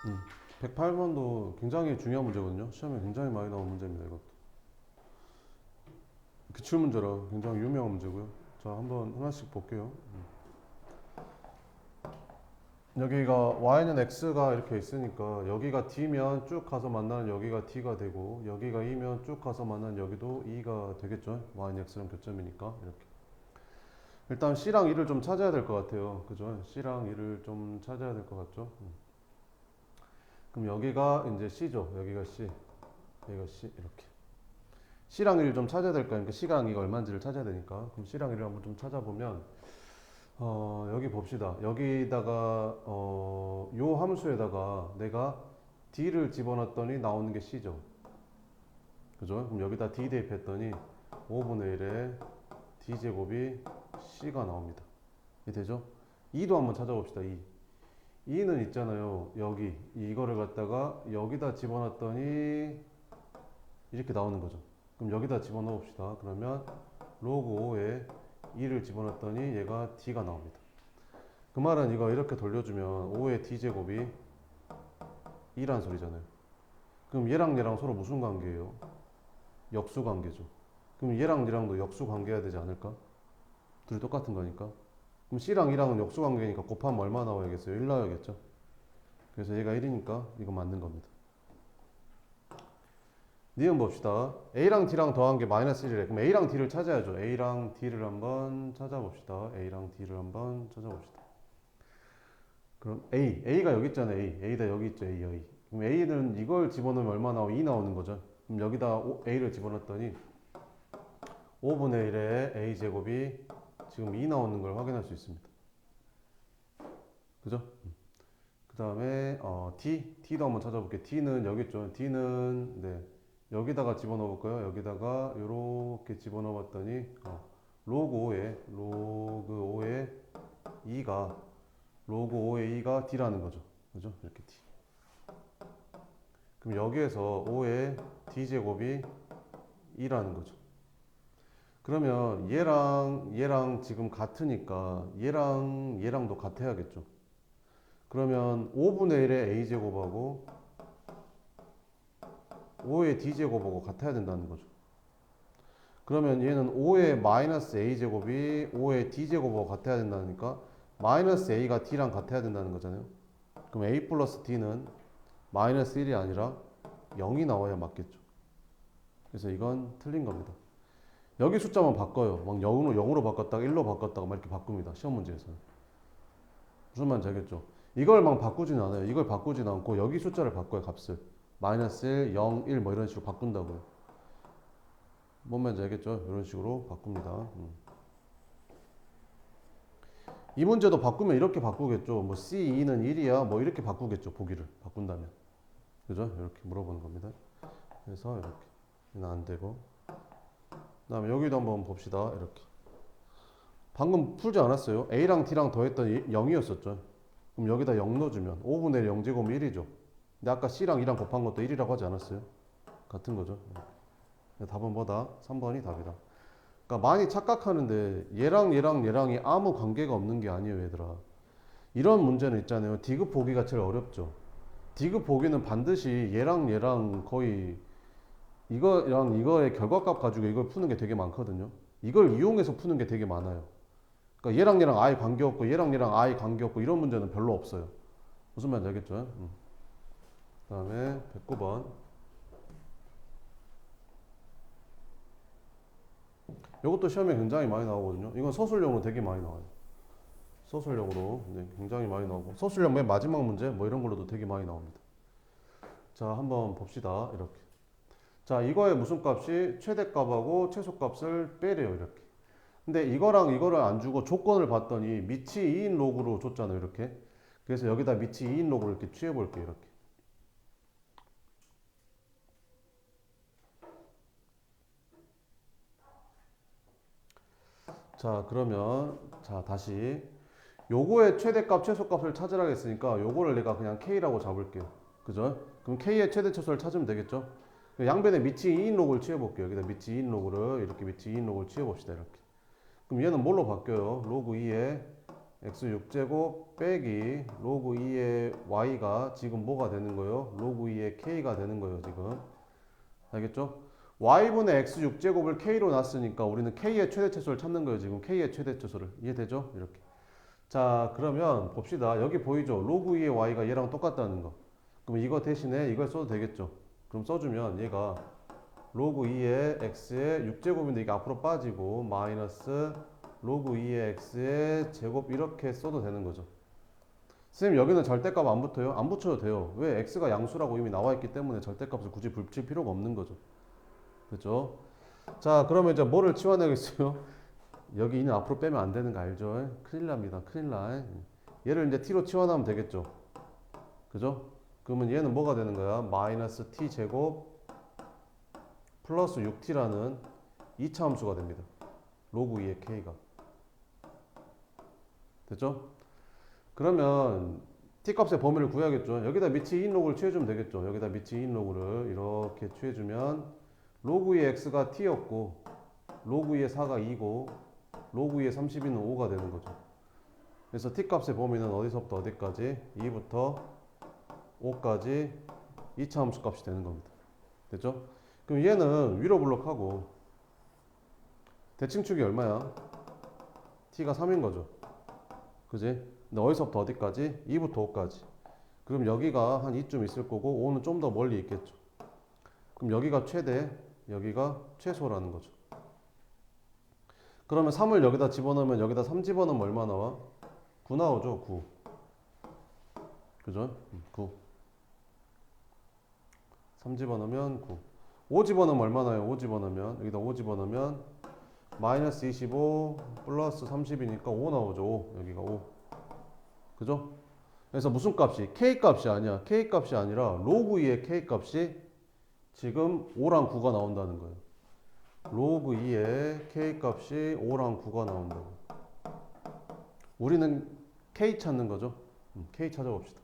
음. 108번도 굉장히 중요한 문제거든요. 시험에 굉장히 많이 나온 문제입니다. 이것도 기출문제라 굉장히 유명한 문제고요. 자, 한번 하나씩 볼게요. 여기가 y는 x가 이렇게 있으니까 여기가 d면 쭉 가서 만나는 여기가 d가 되고 여기가 e면 쭉 가서 만나는 여기도 e가 되겠죠. y는 x랑 교점이니까 이렇게. 일단 c랑 e를 좀 찾아야 될 것 같아요. 그죠? c랑 e를 좀 찾아야 될 것 같죠. 그럼 여기가 이제 c죠. 여기가 c, 여기가 c 이렇게. c랑 e를 좀 찾아야 될 거니까 c랑 e가 얼마인지를 찾아야 되니까 그럼 c랑 e를 한번 좀 찾아보면 여기 봅시다. 여기다가 요 함수에다가 내가 d를 집어넣었더니 나오는 게 c죠. 그죠? 그럼 여기다 d 대입했더니 5분의 1에 d 제곱이 c가 나옵니다. 이 되죠? 2도 한번 찾아봅시다. 2. 2는 있잖아요. 여기 이거를 갖다가 여기다 집어넣었더니 이렇게 나오는 거죠. 그럼 여기다 집어넣어 봅시다. 그러면 로그 5에 2를 집어넣었더니 얘가 d가 나옵니다. 그 말은 이거 이렇게 돌려주면 5의 d제곱이 2란 소리잖아요. 그럼 얘랑 얘랑 서로 무슨 관계예요? 역수 관계죠. 그럼 얘랑 얘랑도 역수 관계해야 되지 않을까? 둘이 똑같은 거니까. 그럼 C랑 E랑은 역수 관계니까 곱하면 얼마 나와야겠어요? 1 나와야겠죠. 그래서 얘가 1이니까 이거 맞는 겁니다. 니은 봅시다. A랑 D랑 더한 게 마이너스 1이래. 그럼 A랑 D를 찾아야죠. A랑 D를 한번 찾아봅시다. A랑 D를 한번 찾아봅시다. 그럼 A가 여기 있잖아요. A다 여기 있죠. A 여기. 그럼 A는 이걸 집어넣으면 얼마 나오고 2 나오는 거죠. 그럼 여기다 A를 집어넣었더니 5분의 1에 A 제곱이 지금 2 나오는 걸 확인할 수 있습니다. 그죠? 그 다음에 D도 한번 찾아볼게요. D는 여기 있죠. D는 네, 여기다가 집어넣어 볼까요? 여기다가 이렇게 집어넣어 봤더니 로그 5에 2가 로그 5의 2가 D라는 거죠. 그죠? 이렇게 D. 그럼 여기에서 5의 D제곱이 2라는 거죠. 그러면 얘랑 지금 같으니까 얘랑도 같아야겠죠. 그러면 5분의 1의 A제곱하고 5의 D제곱하고 같아야 된다는 거죠. 그러면 얘는 5의 마이너스 A제곱이 5의 D제곱하고 같아야 된다니까 마이너스 A가 D랑 같아야 된다는 거잖아요. 그럼 A 플러스 D는 마이너스 1이 아니라 0이 나와야 맞겠죠. 그래서 이건 틀린 겁니다. 여기 숫자만 바꿔요. 막 0으로 바꿨다가 1로 바꿨다가 막 이렇게 바꿉니다. 시험 문제에서는. 무슨 말인지 알겠죠? 이걸 막 바꾸진 않아요. 이걸 바꾸진 않고 여기 숫자를 바꿔요. 값을. 마이너스 1, 0, 1 뭐 이런 식으로 바꾼다고요. 뭔 말인지 알겠죠? 이런 식으로 바꿉니다. 이 문제도 바꾸면 이렇게 바꾸겠죠. 뭐 C2는 1이야. 뭐 이렇게 바꾸겠죠. 보기를 바꾼다면. 그죠? 이렇게 물어보는 겁니다. 그래서 이렇게. 얘는 안 되고. 그 다음에 여기도 한번 봅시다. 이렇게. 방금 풀지 않았어요? A랑 D랑 더했더니 0이었었죠. 그럼 여기다 0 넣어주면 5분의 1 0제곱은 1이죠. 근데 아까 C랑 2랑 곱한 것도 1이라고 하지 않았어요? 같은 거죠. 답은 뭐다? 3번이 답이다. 그러니까 많이 착각하는데 얘랑이 아무 관계가 없는 게 아니에요, 얘들아. 이런 문제는 있잖아요. D급 보기가 제일 어렵죠. D급 보기는 반드시 얘랑 거의 이거랑 이거의 결과값 가지고 이걸 푸는 게 되게 많거든요. 이걸 이용해서 푸는 게 되게 많아요. 그러니까 얘랑 아예 관계없고 얘랑 아예 관계없고 이런 문제는 별로 없어요. 무슨 말인지 알겠죠? 그 다음에 109번. 이것도 시험에 굉장히 많이 나오거든요. 이건 서술형으로 되게 많이 나와요. 서술형으로 굉장히 많이 나오고 서술형 맨 마지막 문제 뭐 이런 걸로도 되게 많이 나옵니다. 자, 한번 봅시다. 이렇게. 자, 이거의 무슨 값이 최대값하고 최소값을 빼래요. 이렇게. 근데 이거랑 이거를 안 주고 조건을 봤더니 밑이 2인 로그로 줬잖아요. 이렇게. 그래서 여기다 밑이 2인 로그를 이렇게 취해 볼게요. 이렇게. 자, 그러면 자, 다시 요거의 최대값, 최소값을 찾으라 했으니까 요거를 내가 그냥 K라고 잡을게요. 그죠? 그럼 K의 최대 최소를 찾으면 되겠죠? 양변에 밑이 2인 로그를 취해볼게요. 여기다 밑이 2인 로그를 이렇게 밑이 2인 로그를 취해봅시다. 이렇게. 그럼 얘는 뭘로 바뀌어요? 로그 2에 x 6제곱 빼기 로그 2의 y가 지금 뭐가 되는 거예요? 로그 2의 k가 되는 거예요, 지금. 알겠죠? y분의 x 6제곱을 k로 놨으니까 우리는 k의 최대최소를 찾는 거예요, 지금. k의 최대최소를. 이해되죠? 이렇게. 자, 그러면 봅시다. 여기 보이죠? 로그 2의 y가 얘랑 똑같다는 거. 그럼 이거 대신에 이걸 써도 되겠죠? 그럼 써주면 얘가 로그 2의 x의 6제곱인데 이게 앞으로 빠지고 마이너스 로그 2의 x의 제곱 이렇게 써도 되는 거죠. 선생님 여기는 절대값 안 붙어요? 안 붙여도 돼요. 왜? x가 양수라고 이미 나와 있기 때문에 절대값을 굳이 붙일 필요가 없는 거죠. 됐죠? 자, 그러면 이제 뭐를 치워내겠어요? 여기 있는 앞으로 빼면 안 되는 거 알죠? 큰일 납니다. 큰일 나. 얘를 이제 t로 치워나면 되겠죠. 그죠? 그러면 얘는 뭐가 되는 거야? 마이너스 t 제곱 플러스 6t라는 2차 함수가 됩니다. 로그 2의 k가. 됐죠? 그러면 t 값의 범위를 구해야겠죠. 여기다 미치 2인 로그를 취해주면 되겠죠. 여기다 미치 2인 로그를 이렇게 취해주면 로그 2의 x가 t였고 로그 2의 4가 2고 로그 2의 32는 5가 되는 거죠. 그래서 t 값의 범위는 어디서부터 어디까지? 2부터 5까지 2차 함수 값이 되는 겁니다. 됐죠? 그럼 얘는 위로 블록하고 대칭축이 얼마야? t가 3인 거죠. 그지? 근데 어디서부터 어디까지? 2부터 5까지. 그럼 여기가 한 이쯤 있을 거고 5는 좀 더 멀리 있겠죠. 그럼 여기가 최대, 여기가 최소라는 거죠. 그러면 3을 여기다 집어넣으면 여기다 3 집어넣으면 얼마 나와? 9 나오죠. 9. 그죠? 9. 3 집어넣으면 9. 5 집어넣으면 얼마 나요? 5 집어넣으면 여기다 5 집어넣으면 마이너스 25 플러스 30이니까 5 나오죠. 5. 여기가 5. 그죠? 그래서 무슨 값이? k 값이 아니야. k 값이 아니라 로그 2의 k 값이 지금 5랑 9가 나온다는 거예요. 로그 2의 k 값이 5랑 9가 나온다고. 우리는 k 찾는 거죠. k 찾아봅시다.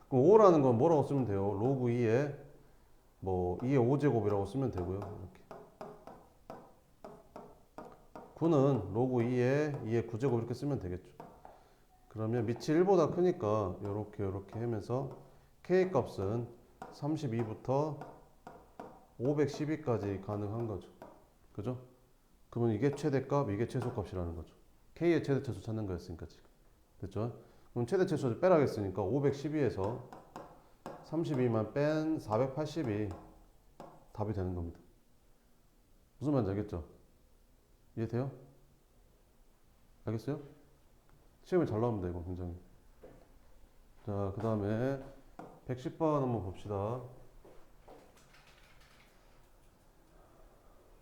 그럼 5라는 건 뭐라고 쓰면 돼요? 로그 2의 뭐 2의 5제곱이라고 쓰면 되고요. 이렇게. 9는 로그 2의 9제곱 이렇게 쓰면 되겠죠. 그러면 밑이 1보다 크니까 이렇게 하면서 k 값은 32부터 512까지 가능한 거죠. 그죠? 그러면 이게 최대값, 이게 최소값이라는 거죠. k의 최대 최소 찾는 거였으니까 지금. 됐죠? 그럼 최대 최소를 빼라겠으니까 512에서 32만 뺀 480이 답이 되는 겁니다. 무슨 말인지 알겠죠? 이해돼요? 알겠어요? 시험에 잘 나옵니다, 이거 굉장히. 자, 그 다음에 110번 한번 봅시다.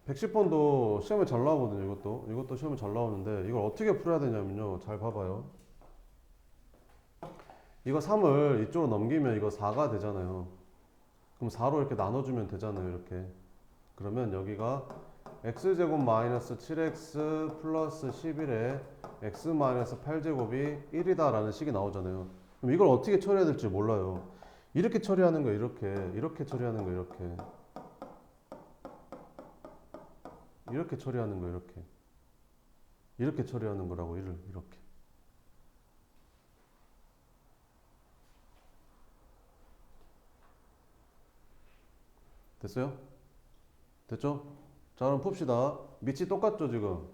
110번도 시험에 잘 나오거든요, 이것도 시험에 잘 나오는데, 이걸 어떻게 풀어야 되냐면요. 잘 봐봐요. 이거 3을 이쪽으로 넘기면 이거 4가 되잖아요. 그럼 4로 이렇게 나눠주면 되잖아요, 이렇게. 그러면 여기가 x제곱 마이너스 7x 플러스 11에 x 마이너스 8제곱이 1이다 라는 식이 나오잖아요. 그럼 이걸 어떻게 처리해야 될지 몰라요. 이렇게 처리하는 거 이렇게 처리하는 거 이렇게 처리하는 거 이렇게 처리하는 거라고 이렇게. 됐어요? 됐죠? 자, 그럼 풉시다. 밑이 똑같죠, 지금?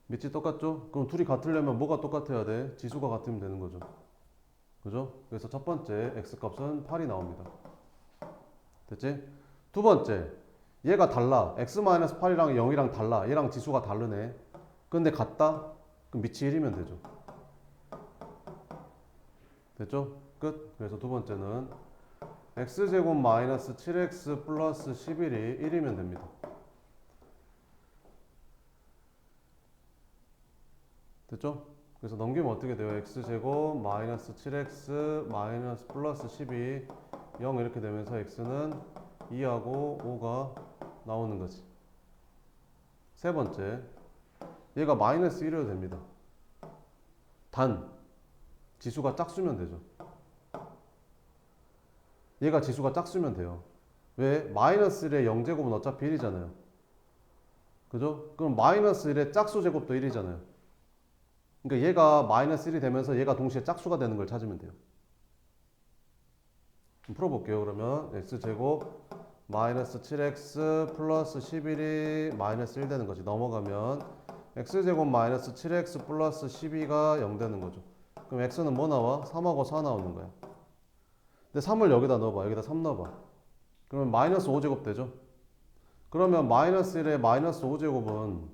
밑이 똑같죠? 그럼 둘이 같으려면 뭐가 똑같아야 돼? 지수가 같으면 되는 거죠. 그죠? 그래서 첫 번째 x값은 8이 나옵니다. 됐지? 두 번째, 얘가 달라. x-8이랑 0이랑 달라. 얘랑 지수가 다르네. 근데 같다? 그럼 밑이 1이면 되죠. 됐죠? 끝. 그래서 두 번째는 x제곱 마이너스 7x 플러스 11이 1이면 됩니다. 됐죠? 그래서 넘기면 어떻게 돼요? x제곱 마이너스 7x 마이너스 플러스 12 0 이렇게 되면서 x는 2하고 5가 나오는 거지. 세 번째, 얘가 마이너스 1이어도 됩니다. 단 지수가 짝수면 되죠. 얘가 지수가 짝수면 돼요. 왜? 마이너스 1의 0제곱은 어차피 1이잖아요. 그죠? 그럼 마이너스 1의 짝수 제곱도 1이잖아요. 그러니까 얘가 마이너스 1이 되면서 얘가 동시에 짝수가 되는 걸 찾으면 돼요. 풀어볼게요. 그러면 x제곱 마이너스 7x 플러스 11이 마이너스 1 되는 거지. 넘어가면 x제곱 마이너스 7x 플러스 12가 0 되는 거죠. 그럼 x는 뭐 나와? 3하고 4 나오는 거야. 근데 3을 여기다 넣어봐. 여기다 3 넣어봐. 그러면 마이너스 5제곱 되죠. 그러면 마이너스 1에 마이너스 5제곱은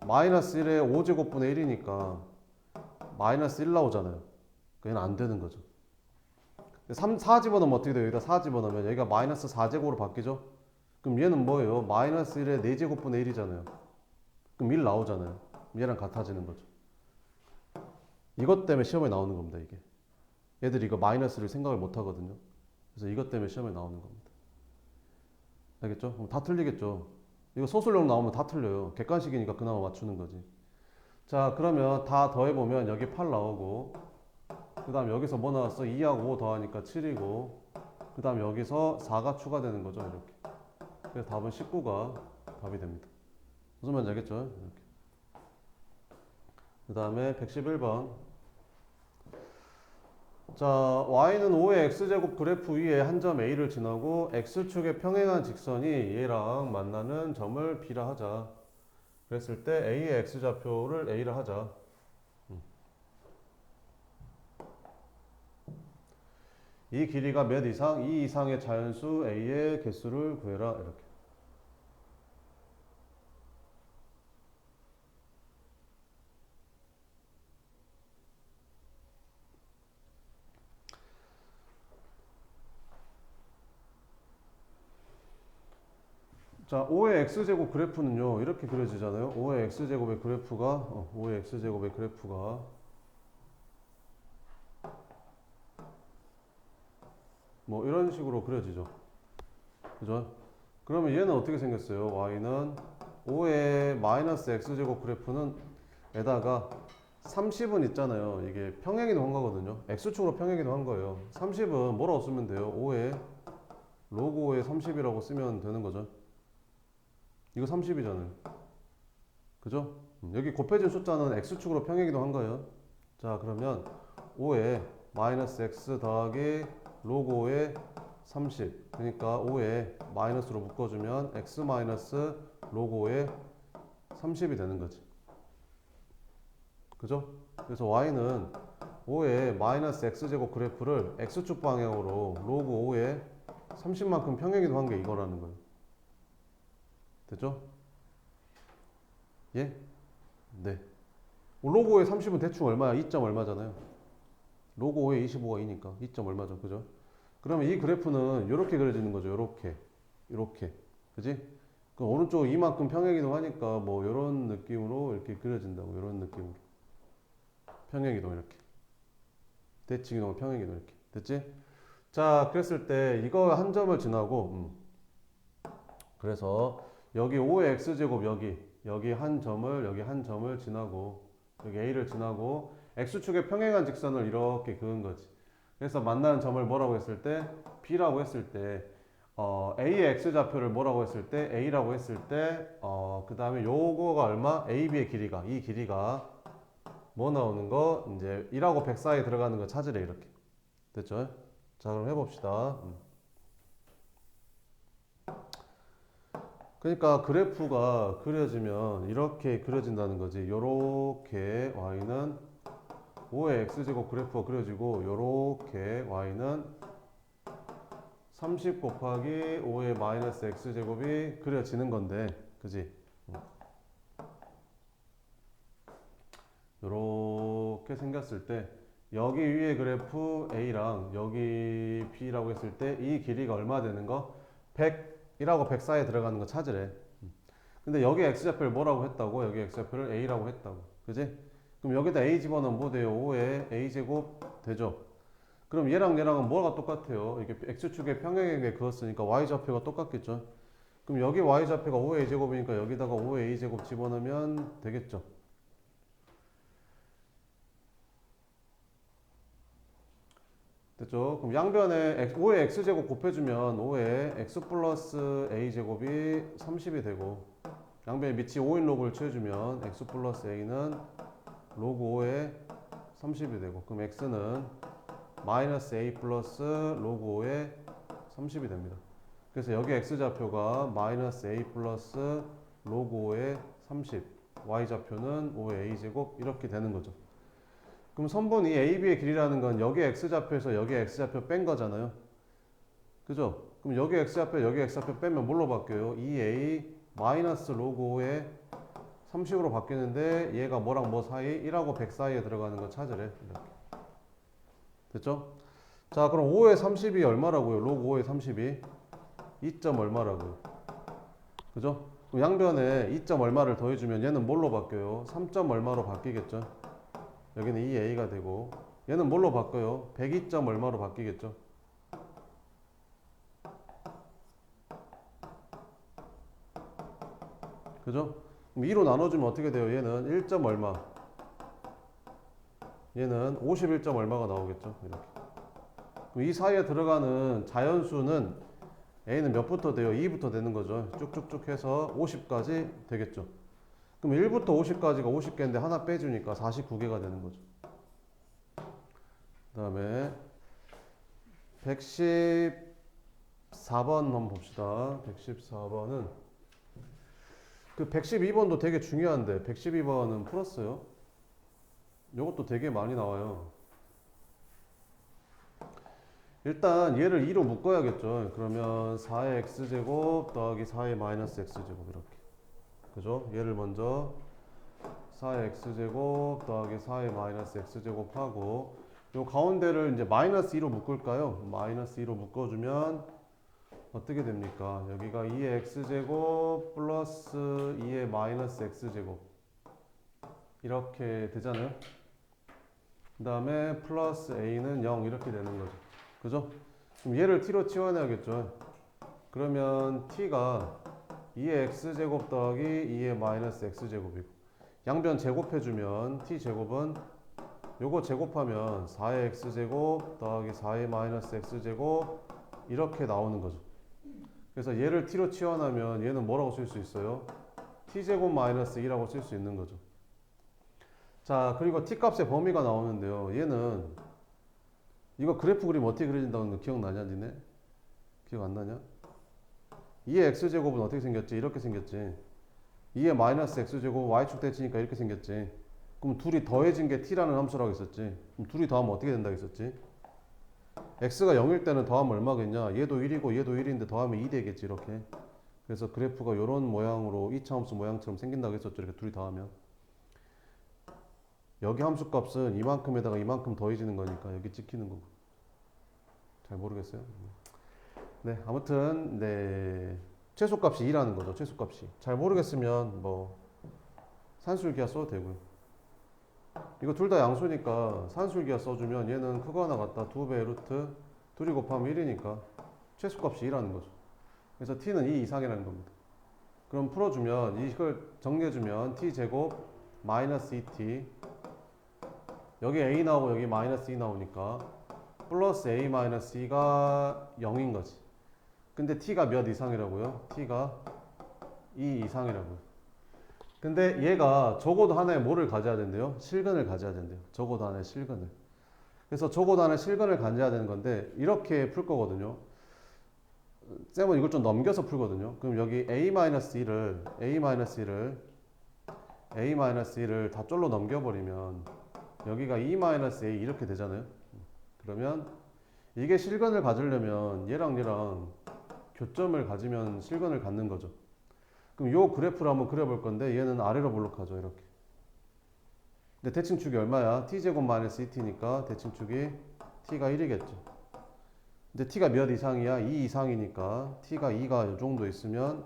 마이너스 1에 5제곱분의 1이니까 마이너스 1 나오잖아요. 그게 안 되는 거죠. 4 집어넣으면 어떻게 돼요? 여기다 4 집어넣으면 여기가 마이너스 4제곱으로 바뀌죠? 그럼 얘는 뭐예요? 마이너스 1에 4제곱분의 1이잖아요. 그럼 1 나오잖아요. 얘랑 같아지는 거죠. 이것 때문에 시험에 나오는 겁니다, 이게. 얘들이 이거 마이너스를 생각을 못 하거든요. 그래서 이것 때문에 시험에 나오는 겁니다. 알겠죠? 그럼 다 틀리겠죠? 이거 소술용 나오면 다 틀려요. 객관식이니까 그나마 맞추는 거지. 자, 그러면 다 더해보면 여기 8 나오고, 그 다음 여기서 뭐 나왔어? 2하고 5 더하니까 7이고, 그 다음 여기서 4가 추가되는 거죠, 이렇게. 그래서 답은 19가 답이 됩니다. 무슨 말인지 알겠죠? 이렇게. 그 다음에 111번. 자, y는 5의 x제곱 그래프 위에 한 점 a를 지나고 x축에 평행한 직선이 얘랑 만나는 점을 b라 하자. 그랬을 때 a의 x좌표를 a라 하자. 이 길이가 몇 이상? 이 이상의 자연수 a의 개수를 구해라. 이렇게. 자, 5의 x제곱 그래프는요, 이렇게 그려지잖아요. 5의 x제곱의 그래프가, 5의 x제곱의 그래프가 뭐 이런 식으로 그려지죠. 그죠? 그러면 얘는 어떻게 생겼어요? y는 5의 마이너스 x제곱 그래프는 에다가 30은 있잖아요. 이게 평행이동한 거거든요. x축으로 평행이동한 거예요. 30은 뭐라고 쓰면 돼요? 5의 로그 5의 30이라고 쓰면 되는 거죠. 이거 30이잖아요. 그죠? 여기 곱해진 숫자는 x축으로 평행이동한 거예요. 자, 그러면 5에 마이너스 x 더하기 로그 5에 30. 그러니까 5에 마이너스로 묶어주면 x 마이너스 로그 5에 30이 되는 거지. 그죠? 그래서 y는 5의 마이너스 x제곱 그래프를 x축 방향으로 로그 5에 30만큼 평행이동한 게 이거라는 거예요. 됐죠? 예? 네. 로그 5에 30은 대충 얼마야? 2점 얼마잖아요. 로그 5에 25가 2니까 2점 얼마죠? 그죠? 그러면 이 그래프는 이렇게 그려지는 거죠. 이렇게. 그지? 그 오른쪽 이만큼 평행이동하니까 뭐 이런 느낌으로 이렇게 그려진다고. 이런 느낌으로. 평행이동 이렇게. 대칭이동, 평행이동 이렇게. 됐지? 자, 그랬을 때 이거 한 점을 지나고 그래서 여기 5의 x제곱 여기 한 점을 지나고 여기 a를 지나고 x축에 평행한 직선을 이렇게 그은 거지. 그래서 만나는 점을 뭐라고 했을 때 b라고 했을 때 a의 x좌표를 뭐라고 했을 때 a라고 했을 때 그 다음에 요거가 얼마? ab의 길이가 이 길이가 뭐 나오는 거? 이제 1하고 100 사이에 들어가는 거 찾으래 이렇게. 됐죠? 자, 그럼 해봅시다. 그러니까 그래프가 그려지면 이렇게 그려진다는 거지. 요렇게 y는 5의 x제곱 그래프가 그려지고 요렇게 y는 30 곱하기 5의 마이너스 x제곱이 그려지는 건데 그지? 요렇게 생겼을 때 여기 위에 그래프 a랑 여기 b라고 했을 때 이 길이가 얼마 되는 거? 100이라고 100 사이에 들어가는 거 찾으래. 근데 여기 x좌표를 뭐라고 했다고? 여기 x좌표를 a라고 했다고. 그지? 그럼 여기다 a 집어넣으면 뭐 돼요? 5의 a제곱 되죠? 그럼 얘랑은 뭐가 똑같아요? 이게 x축에 평행하게 그었으니까 y좌표가 똑같겠죠? 그럼 여기 y좌표가 5의 a제곱이니까 여기다가 5의 a제곱 집어넣으면 되겠죠? 됐죠? 그럼 양변에 5의 x제곱 곱해주면 5의 x 플러스 a제곱이 30이 되고 양변에 밑이 5인 로그를 취해주면 x 플러스 a는 로그 5에 30이 되고, 그럼 x는 마이너스 a 플러스 로그 5에 30이 됩니다. 그래서 여기 x좌표가 마이너스 a 플러스 로그 5에 30, y좌표는 5의 a제곱 이렇게 되는 거죠. 그럼 선분 이 AB의 길이라는 건 여기 x좌표에서 여기 x좌표 뺀 거잖아요. 그죠? 그럼 여기 x좌표 여기 x좌표 빼면 뭘로 바뀌어요? 2a 마이너스 로그 5에 30으로 바뀌는데 얘가 뭐랑 뭐 사이? 1하고 100 사이에 들어가는 거 찾으래. 이렇게. 됐죠? 자, 그럼 5에 30이 얼마라고요? 로그 5에 30이 2점 얼마라고요? 그죠? 그럼 양변에 2점 얼마를 더해주면 얘는 뭘로 바뀌어요? 3점 얼마로 바뀌겠죠? 여기는 2a가 되고 얘는 뭘로 바뀌어요? 102점 얼마로 바뀌겠죠? 그죠? 그럼 2로 나눠주면 어떻게 돼요? 얘는 1점 얼마? 얘는 51점 얼마가 나오겠죠? 이렇게. 그럼 이 사이에 들어가는 자연수는 a는 몇부터 돼요? 2부터 되는 거죠. 쭉쭉쭉 해서 50까지 되겠죠. 그럼 1부터 50까지가 50개인데 하나 빼주니까 49개가 되는 거죠. 그 다음에 114번 한번 봅시다. 114번은 그 112번도 되게 중요한데 112번은 풀었어요. 이것도 되게 많이 나와요. 일단 얘를 2로 묶어야겠죠. 그러면 4의 x제곱 더하기 4의 마이너스 x제곱 이렇게. 그죠? 얘를 먼저 4의 x제곱 더하기 4의 마이너스 x제곱 하고 요 가운데를 이제 마이너스 2로 묶을까요? 마이너스 2로 묶어주면 어떻게 됩니까? 여기가 2의 x제곱 플러스 2의 마이너스 x제곱 이렇게 되잖아요. 그 다음에 플러스 a는 0 이렇게 되는 거죠. 그죠? 그럼 얘를 t로 치환해야겠죠. 그러면 t가 2의 x제곱 더하기 2의 마이너스 x제곱이고 양변 제곱해주면 t제곱은 요거 제곱하면 4의 x제곱 더하기 4의 마이너스 x제곱 이렇게 나오는 거죠. 그래서 얘를 t로 치환하면 얘는 뭐라고 쓸 수 있어요? t제곱 마이너스 2라고 쓸 수 있는 거죠. 자, 그리고 t값의 범위가 나오는데요. 얘는 이거 그래프 그리면 어떻게 그려진다는 거 기억나냐 니네? 기억 안 나냐? 2의 x제곱은 어떻게 생겼지? 이렇게 생겼지. 2의 마이너스 x제곱 y축 대치니까 이렇게 생겼지. 그럼 둘이 더해진 게 t라는 함수라고 했었지. 그럼 둘이 더하면 어떻게 된다고 했었지? x가 0일 때는 더하면 얼마겠냐? 얘도 1이고 얘도 1인데 더하면 2 되겠지 이렇게. 그래서 그래프가 이런 모양으로 2차 함수 모양처럼 생긴다고 했었죠. 이렇게 둘이 더하면. 여기 함수 값은 이만큼에다가 이만큼 더해지는 거니까 여기 찍히는 거고. 잘 모르겠어요. 네, 아무튼 네 최소값이 2라는 거죠. 최소값이. 잘 모르겠으면 뭐 산술기하 써도 되고요. 이거 둘 다 양수니까 산술기하 써주면 얘는 크거나 같다 2배의 루트 둘이 곱하면 1이니까 최소값이 2라는 거죠. 그래서 t는 2 이상이라는 겁니다. 그럼 풀어주면 이걸 정리해주면 t제곱 마이너스 2t 여기 a 나오고 여기 마이너스 2 나오니까 플러스 a 마이너스 2가 0인 거지. 근데 t가 몇 이상이라고요? t가 2 이상이라고요. 근데 얘가 적어도 하나의 뭐를 가져야 된대요? 실근을 가져야 된대요. 적어도 하나의 실근을. 그래서 적어도 하나의 실근을 가져야 되는 건데 이렇게 풀 거거든요. 쌤은 이걸 좀 넘겨서 풀거든요. 그럼 여기 a-1을 다 쫄로 넘겨버리면 여기가 2-a 이렇게 되잖아요. 그러면 이게 실근을 가지려면 얘랑 교점을 가지면 실근을 갖는 거죠. 그럼 요 그래프를 한번 그려볼 건데 얘는 아래로 볼록하죠. 이렇게. 근데 대칭축이 얼마야? t제곱 마이너스 2t니까 대칭축이 t가 1이겠죠. 근데 t가 몇 이상이야? 2 이상이니까 t가 2가 이 정도 있으면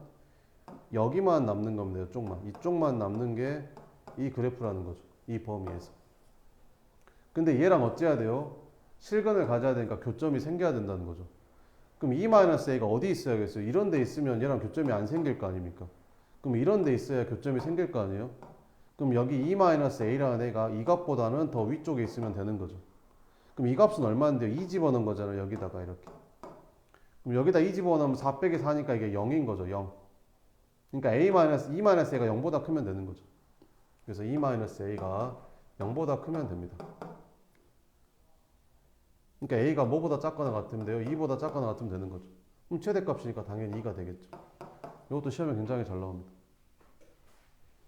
여기만 남는 겁니다. 이쪽만 남는 게 이 그래프라는 거죠. 이 범위에서. 근데 얘랑 어찌해야 돼요? 실근을 가져야 되니까 교점이 생겨야 된다는 거죠. 그럼 e-a가 어디 있어야겠어요? 이런 데 있으면 얘랑 교점이 안 생길 거 아닙니까? 그럼 이런 데 있어야 교점이 생길 거 아니에요? 그럼 여기 e-a라는 애가 이 값보다는 더 위쪽에 있으면 되는 거죠. 그럼 이 값은 얼마인데요? 2 집어넣은 거잖아요. 여기다가 이렇게. 그럼 여기다 2 집어넣으면 4 빼기 4니까 이게 0인 거죠. 0. 그러니까 e-a가 0보다 크면 되는 거죠. 그래서 e-a가 0보다 크면 됩니다. 그러니까 A가 뭐보다 작거나 같으면 돼요. 2보다 작거나 같으면 되는 거죠. 그럼 최대값이니까 당연히 2가 되겠죠. 이것도 시험에 굉장히 잘 나옵니다.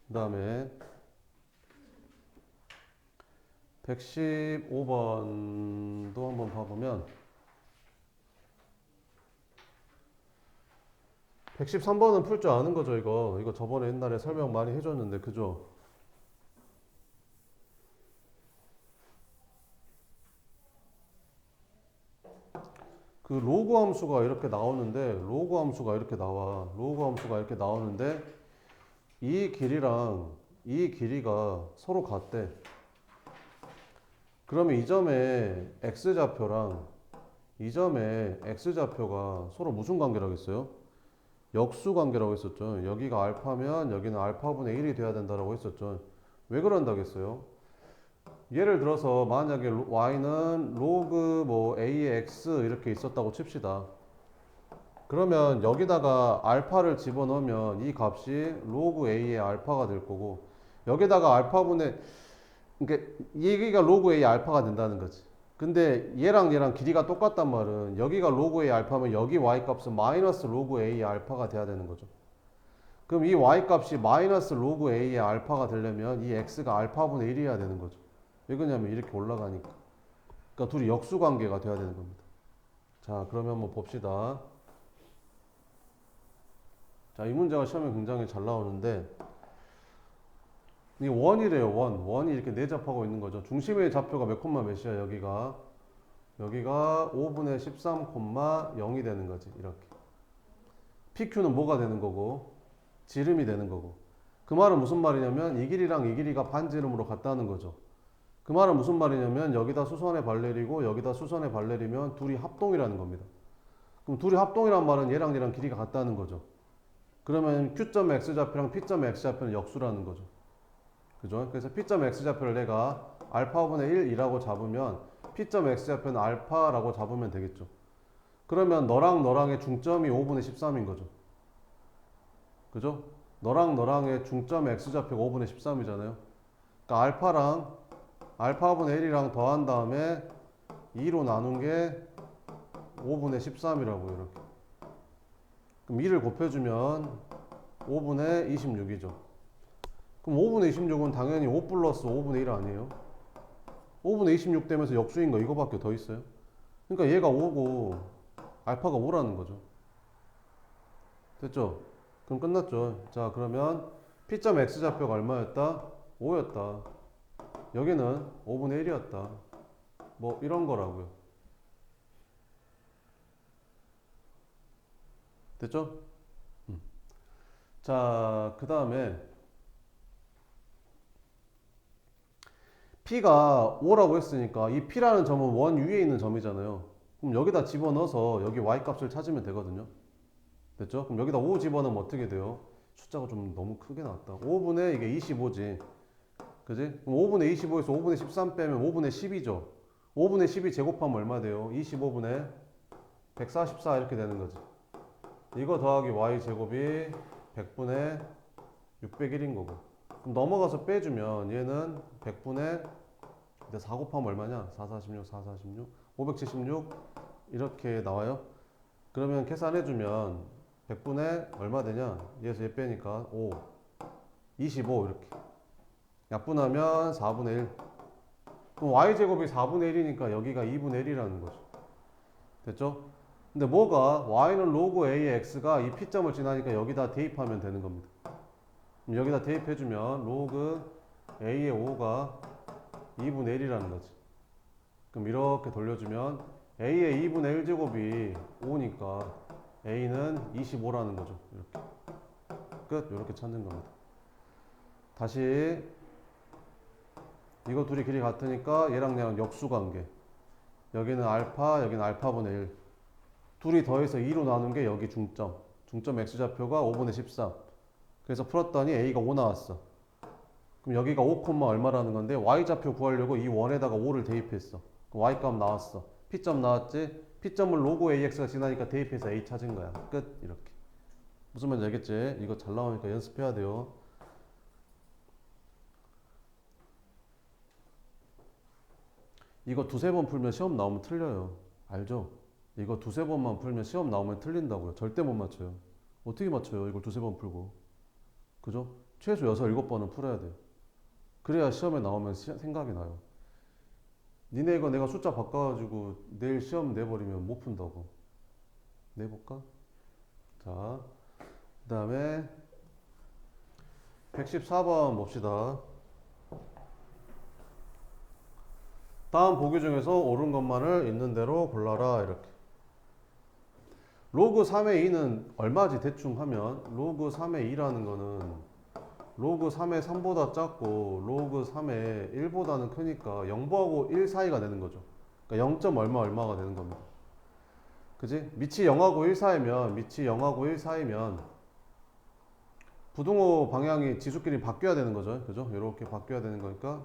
그 다음에 115번도 한번 봐보면 113번은 풀 줄 아는 거죠. 이거 저번에 옛날에 설명 많이 해줬는데 그죠? 그 로그 함수가 이렇게 나오는데 로그 함수가 이렇게 나와. 로그 함수가 이렇게 나오는데 이 길이랑 이 길이가 서로 같대. 그러면 이 점의 x좌표랑 이 점의 x좌표가 서로 무슨 관계라고 했어요? 역수 관계라고 했었죠. 여기가 알파면 여기는 알파분의 1이 돼야 된다라고 했었죠. 왜 그런다고 했어요? 예를 들어서 만약에 y는 로그 뭐 a의 x 이렇게 있었다고 칩시다. 그러면 여기다가 알파를 집어넣으면 이 값이 로그 a의 알파가 될 거고 여기다가 알파분의 그러니까 여기가 로그 a 알파가 된다는 거지. 근데 얘랑 길이가 똑같단 말은 여기가 로그 a 알파면 여기 y 값은 마이너스 로그 a 알파가 돼야 되는 거죠. 그럼 이 y 값이 마이너스 로그 a의 알파가 되려면 이 x가 알파분의 1이어야 되는 거죠. 왜 그러냐면 이렇게 올라가니까. 그러니까 둘이 역수 관계가 돼야 되는 겁니다. 자, 그러면 한번 봅시다. 자, 이 문제가 시험에 굉장히 잘 나오는데 이 원이래요. 원이 이렇게 내접하고 있는 거죠. 중심의 좌표가 몇 콤마 몇이야 여기가 5분의 13 콤마 0이 되는 거지. 이렇게 PQ는 뭐가 되는 거고 지름이 되는 거고. 그 말은 무슨 말이냐면 이 길이랑 이 길이가 반지름으로 같다는 거죠. 그 말은 무슨 말이냐면 여기다 수선의 발레리고 여기다 수선의 발레리면 둘이 합동이라는 겁니다. 그럼 둘이 합동이란 말은 얘랑 길이가 같다는 거죠. 그러면 Q점 X좌표랑 P점 X좌표는 역수라는 거죠. 그죠? 그래서 P점 X좌표를 내가 알파분의 1이라고 잡으면 P점 X좌표는 알파라고 잡으면 되겠죠. 그러면 너랑의 중점이 5분의 13인 거죠. 그죠? 너랑의 중점 X좌표가 5분의 13이잖아요. 그러니까 알파랑 알파분의 1이랑 더한 다음에 2로 나눈 게 5분의 13이라고요. 이렇게. 그럼 2를 곱해주면 5분의 26이죠. 그럼 5분의 26은 당연히 5 플러스 5분의 1 아니에요? 5분의 26 되면서 역수인 거 이거밖에 더 있어요? 그러니까 얘가 5고 알파가 5라는 거죠. 됐죠? 그럼 끝났죠. 자, 그러면 P점 X좌표가 얼마였다? 5였다. 여기는 5분의 1이었다. 뭐 이런 거라고요. 됐죠? 자, 그 다음에 P가 5라고 했으니까 이 P라는 점은 원 위에 있는 점이잖아요. 그럼 여기다 집어넣어서 여기 Y 값을 찾으면 되거든요. 됐죠? 그럼 여기다 5 집어넣으면 어떻게 돼요? 숫자가 좀 너무 크게 나왔다. 5분의 이게 25지. 그지? 그럼 5분의 25에서 5분의 13 빼면 5분의 10이죠. 5분의 10이 제곱하면 얼마 돼요? 25분의 144 이렇게 되는 거지. 이거 더하기 y 제곱이 100분의 601인 거고. 그럼 넘어가서 빼주면 얘는 100분의 4 곱하면 얼마냐? 4, 46, 4, 46, 576 이렇게 나와요. 그러면 계산해주면 100분의 얼마 되냐? 얘에서 얘 빼니까 5, 25 이렇게. 약분하면 4분의 1. 그럼 y제곱이 4분의 1이니까 여기가 2분의 1이라는 거죠. 됐죠? 근데 뭐가 y는 로그 a의 x가 이 p점을 지나니까 여기다 대입하면 되는 겁니다. 그럼 여기다 대입해주면 로그 a의 5가 2분의 1이라는 거지. 그럼 이렇게 돌려주면 a의 2분의 1제곱이 5니까 a는 25라는 거죠. 이렇게. 끝. 이렇게 찾는 겁니다. 다시 이거 둘이 길이 같으니까 얘랑 역수관계. 여기는 알파, 여기는 알파분의 1. 둘이 더해서 2로 나눈 게 여기 중점. 중점 x좌표가 5분의 13. 그래서 풀었더니 a가 5 나왔어. 그럼 여기가 5, 얼마라는 건데 y좌표 구하려고 이 원에다가 5를 대입했어. y값 나왔어. p점 나왔지? p점을 로그 ax가 지나니까 대입해서 a 찾은 거야. 끝. 이렇게. 무슨 말인지 알겠지? 이거 잘 나오니까 연습해야 돼요. 이거 두세 번 풀면 시험 나오면 틀려요. 알죠? 이거 두세 번만 풀면 시험 나오면 틀린다고요. 절대 못 맞춰요. 어떻게 맞춰요? 이걸 두세 번 풀고. 그죠? 최소 6, 7번은 풀어야 돼요. 그래야 시험에 나오면 생각이 나요. 니네 이거 내가 숫자 바꿔가지고 내일 시험 내버리면 못 푼다고. 내볼까? 자, 그 다음에 114번 봅시다. 다음 보기 중에서 옳은 것만을 있는 대로 골라라. 이렇게. 로그 3의 2는 얼마지 대충 하면 로그 3의 2라는 거는 로그 3의 3보다 작고 로그 3의 1보다는 크니까 0하고 1 사이가 되는 거죠. 그러니까 0. 얼마 얼마가 되는 겁니다. 그지? 밑이 0하고 1 사이면 밑이 0하고 1 사이면 부등호 방향이 지수끼리 바뀌어야 되는 거죠. 그죠? 이렇게 바뀌어야 되는 거니까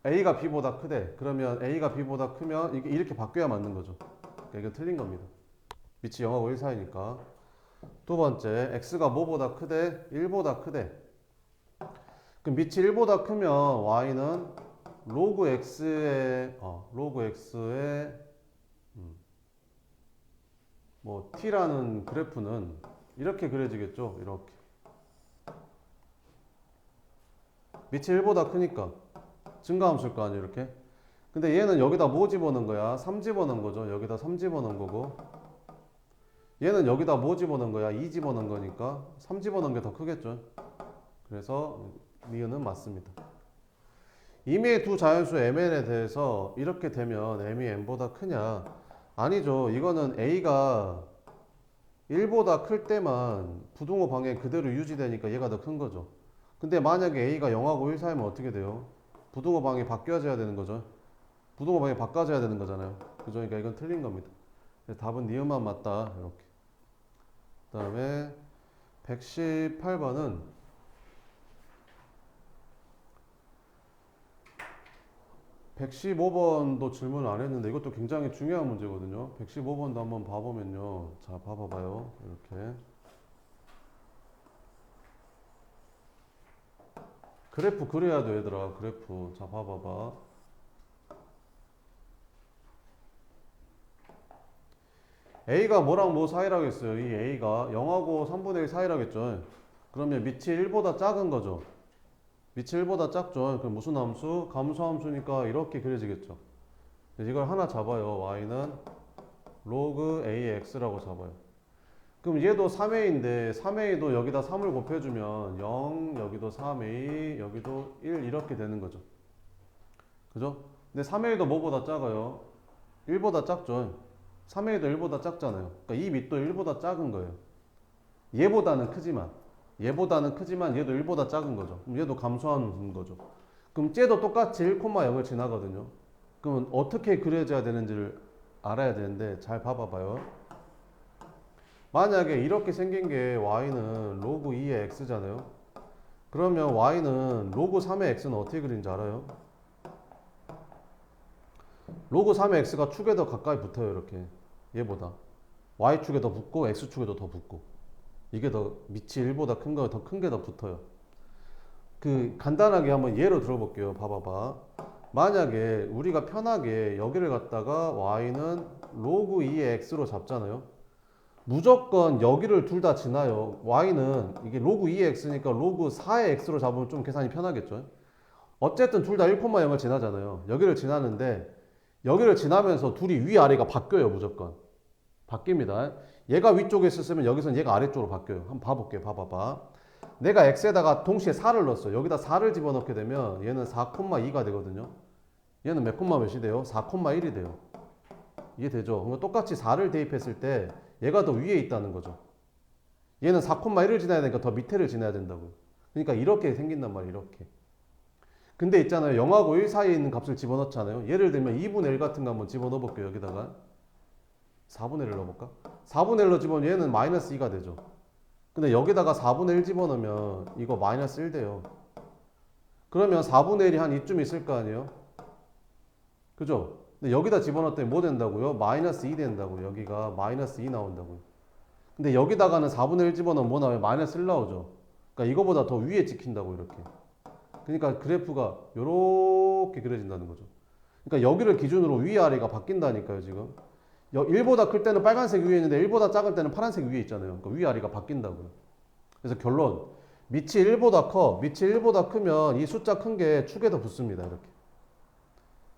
A가 B보다 크대. 그러면 A가 B보다 크면 이게 이렇게 바뀌어야 맞는 거죠. 그러니까 이거 틀린 겁니다. 밑이 0하고 1 사이니까. 두 번째, X가 뭐보다 크대? 1보다 크대. 그럼 밑이 1보다 크면 Y는 로그 X의 뭐 T라는 그래프는 이렇게 그려지겠죠. 이렇게. 밑이 1보다 크니까 증가함수일 거 아니에요. 이렇게. 근데 얘는 여기다 뭐 집어넣은 거야? 3 집어넣은 거죠. 여기다 3 집어넣은 거고. 얘는 여기다 뭐 집어넣은 거야? 2 집어넣은 거니까 3 집어넣은 게 더 크겠죠. 그래서 니은은 맞습니다. 임의의 두 자연수 mn에 대해서 이렇게 되면 m이 n보다 크냐? 아니죠. 이거는 a가 1보다 클 때만 부등호 방향 그대로 유지되니까 얘가 더 큰 거죠. 근데 만약에 a가 0하고 1 사이면 어떻게 돼요? 부등호 방향이 바뀌어져야 되는 거죠. 부등호 방향이 바꿔져야 되는 거잖아요. 그죠? 그러니까 이건 틀린 겁니다. 답은 니은만 맞다. 이렇게. 그 다음에 118번은 115번도 질문을 안 했는데 이것도 굉장히 중요한 문제거든요. 115번도 한번 봐보면요. 자, 봐봐봐요. 이렇게. 그래프 그려야 돼, 얘들아. 그래프. 자, 봐봐봐. A가 뭐랑 뭐 사이라겠어요? 이 A가 0하고 3분의 1 사이라겠죠? 그러면 밑이 1보다 작은 거죠? 밑이 1보다 작죠? 그럼 무슨 함수? 감소함수니까 이렇게 그려지겠죠? 이걸 하나 잡아요. Y는 로그 AX라고 잡아요. 그럼 얘도 3A인데 3A도 여기다 3을 곱해주면 0, 여기도 3A, 여기도 1 이렇게 되는 거죠. 그죠? 근데 3A도 뭐보다 작아요? 1보다 작죠? 3A도 1보다 작잖아요. 그러니까 이 밑도 1보다 작은 거예요. 얘보다는 크지만 얘도 1보다 작은 거죠. 그럼 얘도 감소하는 거죠. 그럼 쟤도 똑같이 1,0을 지나거든요. 그럼 어떻게 그려져야 되는지를 알아야 되는데 잘 봐봐봐요. 만약에 이렇게 생긴 게 y는 로그 2의 x잖아요. 그러면 y는 로그 3의 x는 어떻게 그리는지 알아요? 로그 3의 x가 축에 더 가까이 붙어요. 이렇게. 얘보다. y축에 더 붙고 x축에도 더 붙고. 이게 더 밑이 1보다 큰 거 더 큰 게 더 붙어요. 그 간단하게 한번 예로 들어볼게요. 봐봐봐. 만약에 우리가 편하게 여기를 갖다가 y는 로그 2의 x로 잡잖아요. 무조건 여기를 둘 다 지나요. y는 이게 로그 2의 x니까 로그 4의 x로 잡으면 좀 계산이 편하겠죠. 어쨌든 둘 다 1,0을 지나잖아요. 여기를 지나는데 여기를 지나면서 둘이 위아래가 바뀌어요. 무조건 바뀝니다. 얘가 위쪽에 있었으면 여기서는 얘가 아래쪽으로 바뀌어요. 한번 봐볼게요. 봐봐봐. 내가 x에다가 동시에 4를 넣었어. 여기다 4를 집어넣게 되면 얘는 4,2가 되거든요. 얘는 몇 콤마 몇이 돼요? 4,1이 돼요. 이해되죠? 그러니까 똑같이 4를 대입했을 때 얘가 더 위에 있다는 거죠. 얘는 4,1을 지나야 되니까 더 밑에를 지나야 된다고요. 그러니까 이렇게 생긴단 말이에요. 이렇게. 근데 있잖아요. 0하고 1 사이에 있는 값을 집어넣잖아요. 예를 들면 2분의 1 같은 거 한번 집어넣어 볼게요. 여기다가 4분의 1을 넣어볼까? 4분의 1로 집어넣으면 얘는 마이너스 2가 되죠. 근데 여기다가 4분의 1 집어넣으면 이거 마이너스 1 돼요. 그러면 4분의 1이 한 이쯤 있을 거 아니에요? 그죠? 근데 여기다 집어넣었더니 뭐 된다고요? 마이너스 2 된다고요. 여기가 마이너스 2 나온다고요. 근데 여기다가는 4분의 1 집어넣으면 뭐 나와요? 마이너스 1 나오죠. 그러니까 이거보다 더 위에 찍힌다고 이렇게. 그러니까 그래프가 이렇게 그려진다는 거죠. 그러니까 여기를 기준으로 위아래가 바뀐다니까요, 지금. 1보다 클 때는 빨간색 위에 있는데 1보다 작을 때는 파란색 위에 있잖아요. 그러니까 위아래가 바뀐다고요. 그래서 결론. 밑이 1보다 커. 밑이 1보다 크면 이 숫자 큰 게 축에 더 붙습니다. 이렇게.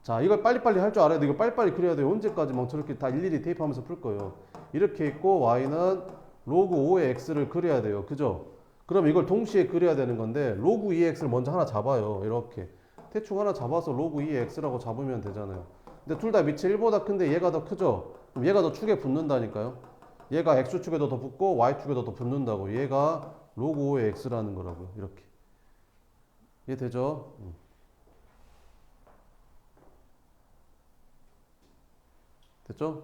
자, 이걸 빨리빨리 할 줄 알아야 돼. 이거 빨리빨리 그려야 돼요. 언제까지 막 저렇게 다 일일이 대입하면서 풀 거예요. 이렇게 있고 y는 로그 5의 x를 그려야 돼요. 그죠? 그럼 이걸 동시에 그려야 되는 건데 로그 2의 x를 먼저 하나 잡아요. 이렇게. 대충 하나 잡아서 로그 2의 x라고 잡으면 되잖아요. 근데 둘 다 밑이 1보다 큰데 얘가 더 크죠? 그럼 얘가 더 축에 붙는다니까요. 얘가 x축에도 더 붙고 y축에도 더 붙는다고. 얘가 로그 5의 x라는 거라고요. 이렇게. 이해되죠? 됐죠?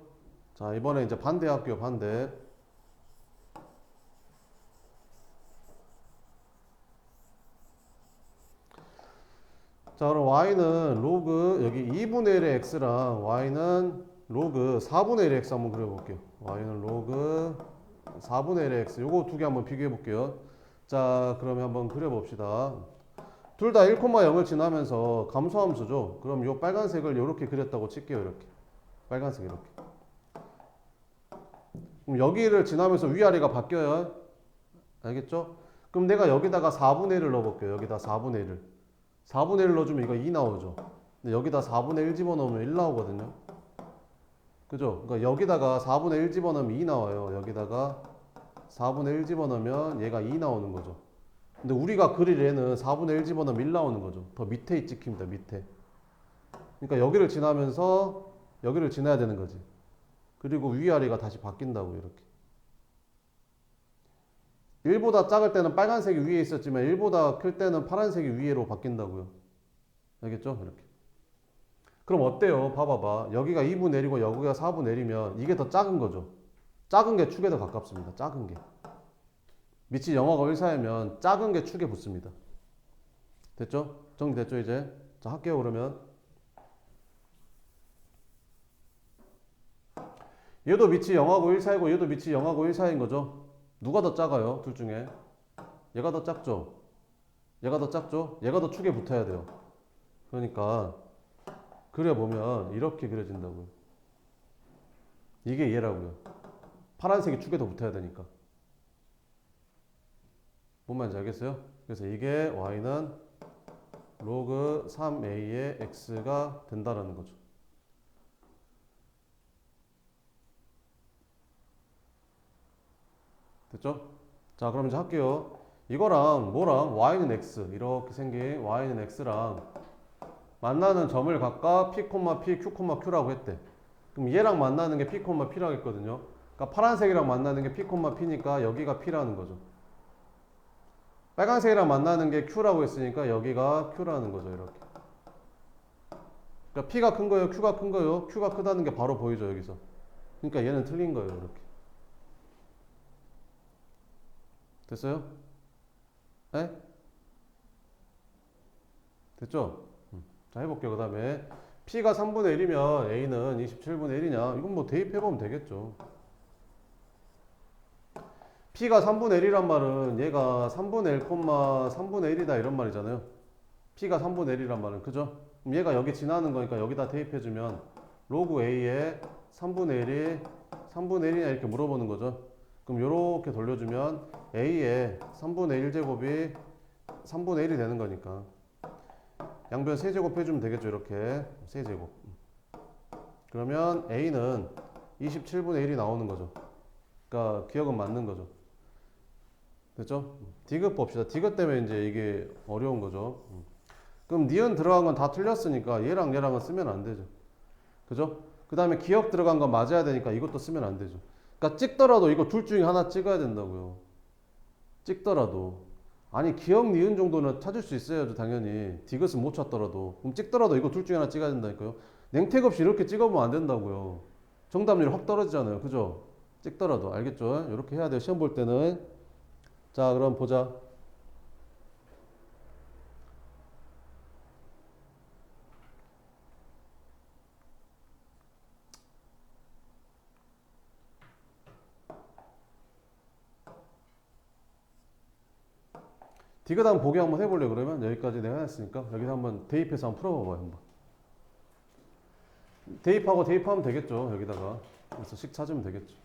자, 이번에 이제 반대 할게요. 반대. 자, 그럼 y는 로그 여기 2분의 1의 x랑 y는 로그 4분의 1의 x 한번 그려볼게요. y는 로그 4분의 1의 x. 요거 두 개 한번 비교해 볼게요. 자, 그러면 한번 그려봅시다. 둘 다 1,0을 지나면서 감소함수죠. 그럼 요 빨간색을 이렇게 그렸다고 칠게요. 이렇게. 빨간색 이렇게. 그럼 여기를 지나면서 위아래가 바뀌어요. 알겠죠? 그럼 내가 여기다가 4분의 1을 넣어볼게요. 여기다 4분의 1을. 4분의 1 넣어주면 이거 2 나오죠. 근데 여기다 4분의 1 집어넣으면 1 나오거든요. 그죠? 그러니까 여기다가 4분의 1 집어넣으면 2 나와요. 여기다가 4분의 1 집어넣으면 얘가 2 나오는 거죠. 근데 우리가 그릴 애는 4분의 1 집어넣으면 1 나오는 거죠. 더 밑에 찍힙니다. 밑에. 그러니까 여기를 지나면서 여기를 지나야 되는 거지. 그리고 위아래가 다시 바뀐다고 이렇게. 1보다 작을 때는 빨간색이 위에 있었지만 1보다 클 때는 파란색이 위로 바뀐다고요. 알겠죠? 이렇게. 그럼 어때요? 봐봐봐. 여기가 2분 내리고 여기가 4분 내리면 이게 더 작은 거죠. 작은 게 축에 더 가깝습니다. 작은 게. 밑이 0하고 1 사이면 작은 게 축에 붙습니다. 됐죠? 정리됐죠 이제? 자, 할게요 그러면. 얘도 밑이 0하고 1 사이고 얘도 밑이 0하고 1 사이인 거죠. 누가 더 작아요? 둘 중에. 얘가 더 작죠? 얘가 더 작죠? 얘가 더 축에 붙어야 돼요. 그러니까 그려보면 이렇게 그려진다고요. 이게 얘라고요. 파란색이 축에 더 붙어야 되니까. 뭔 말인지 알겠어요? 그래서 이게 y는 로그 3a의 x가 된다라는 거죠. 됐죠? 자, 그럼 이제 할게요. 이거랑 뭐랑 y는 x 이렇게 생긴 y는 x랑 만나는 점을 각각 p, p, q, q라고 했대. 그럼 얘랑 만나는 게 p, p라고 했거든요. 그러니까 파란색이랑 만나는 게 p, p니까 여기가 p라는 거죠. 빨간색이랑 만나는 게 q라고 했으니까 여기가 q라는 거죠. 이렇게. 그러니까 p가 큰 거예요? q가 큰 거예요? q가 크다는 게 바로 보이죠. 여기서. 그러니까 얘는 틀린 거예요. 이렇게. 됐어요? 네? 됐죠? 자, 해볼게요. 그 다음에 P가 3분의 1이면 A는 27분의 1이냐? 이건 뭐 대입해보면 되겠죠. P가 3분의 1이란 말은 얘가 3분의 1, 3분의 1이다 이런 말이잖아요. P가 3분의 1이란 말은 그죠? 그럼 얘가 여기 지나는 거니까 여기다 대입해주면 로그 A의 3분의 1이 3분의 1이냐 이렇게 물어보는 거죠. 그럼 요렇게 돌려주면 A의 3분의 1제곱이 3분의 1이 되는 거니까 양변 세제곱 해주면 되겠죠. 이렇게 세제곱. 그러면 A는 27분의 1이 나오는 거죠. 그러니까 기억은 맞는 거죠. 됐죠? 디귿 봅시다. 디귿 때문에 이제 이게 어려운 거죠. 그럼 니은 들어간 건 다 틀렸으니까 얘랑 얘랑은 쓰면 안 되죠. 그죠? 그 다음에 기억 들어간 건 맞아야 되니까 이것도 쓰면 안 되죠. 그러니까 찍더라도 이거 둘 중에 하나 찍어야 된다고요. 찍더라도. 아니 기억 니은 정도는 찾을 수 있어야죠. 당연히 디귿은 못 찾더라도. 그럼 찍더라도 이거 둘 중에 하나 찍어야 된다니까요. 냉택 없이 이렇게 찍어보면 안 된다고요. 정답률이 확 떨어지잖아요. 그죠? 찍더라도. 알겠죠? 이렇게 해야 돼요. 시험 볼 때는. 자, 그럼 보자. 디귿 한번 보기 한번 해볼래 그러면? 여기까지 내가 했으니까 여기서 한번 대입해서 한번 풀어봐봐요. 한번. 대입하고 대입하면 되겠죠. 여기다가. 그래서 식 찾으면 되겠죠.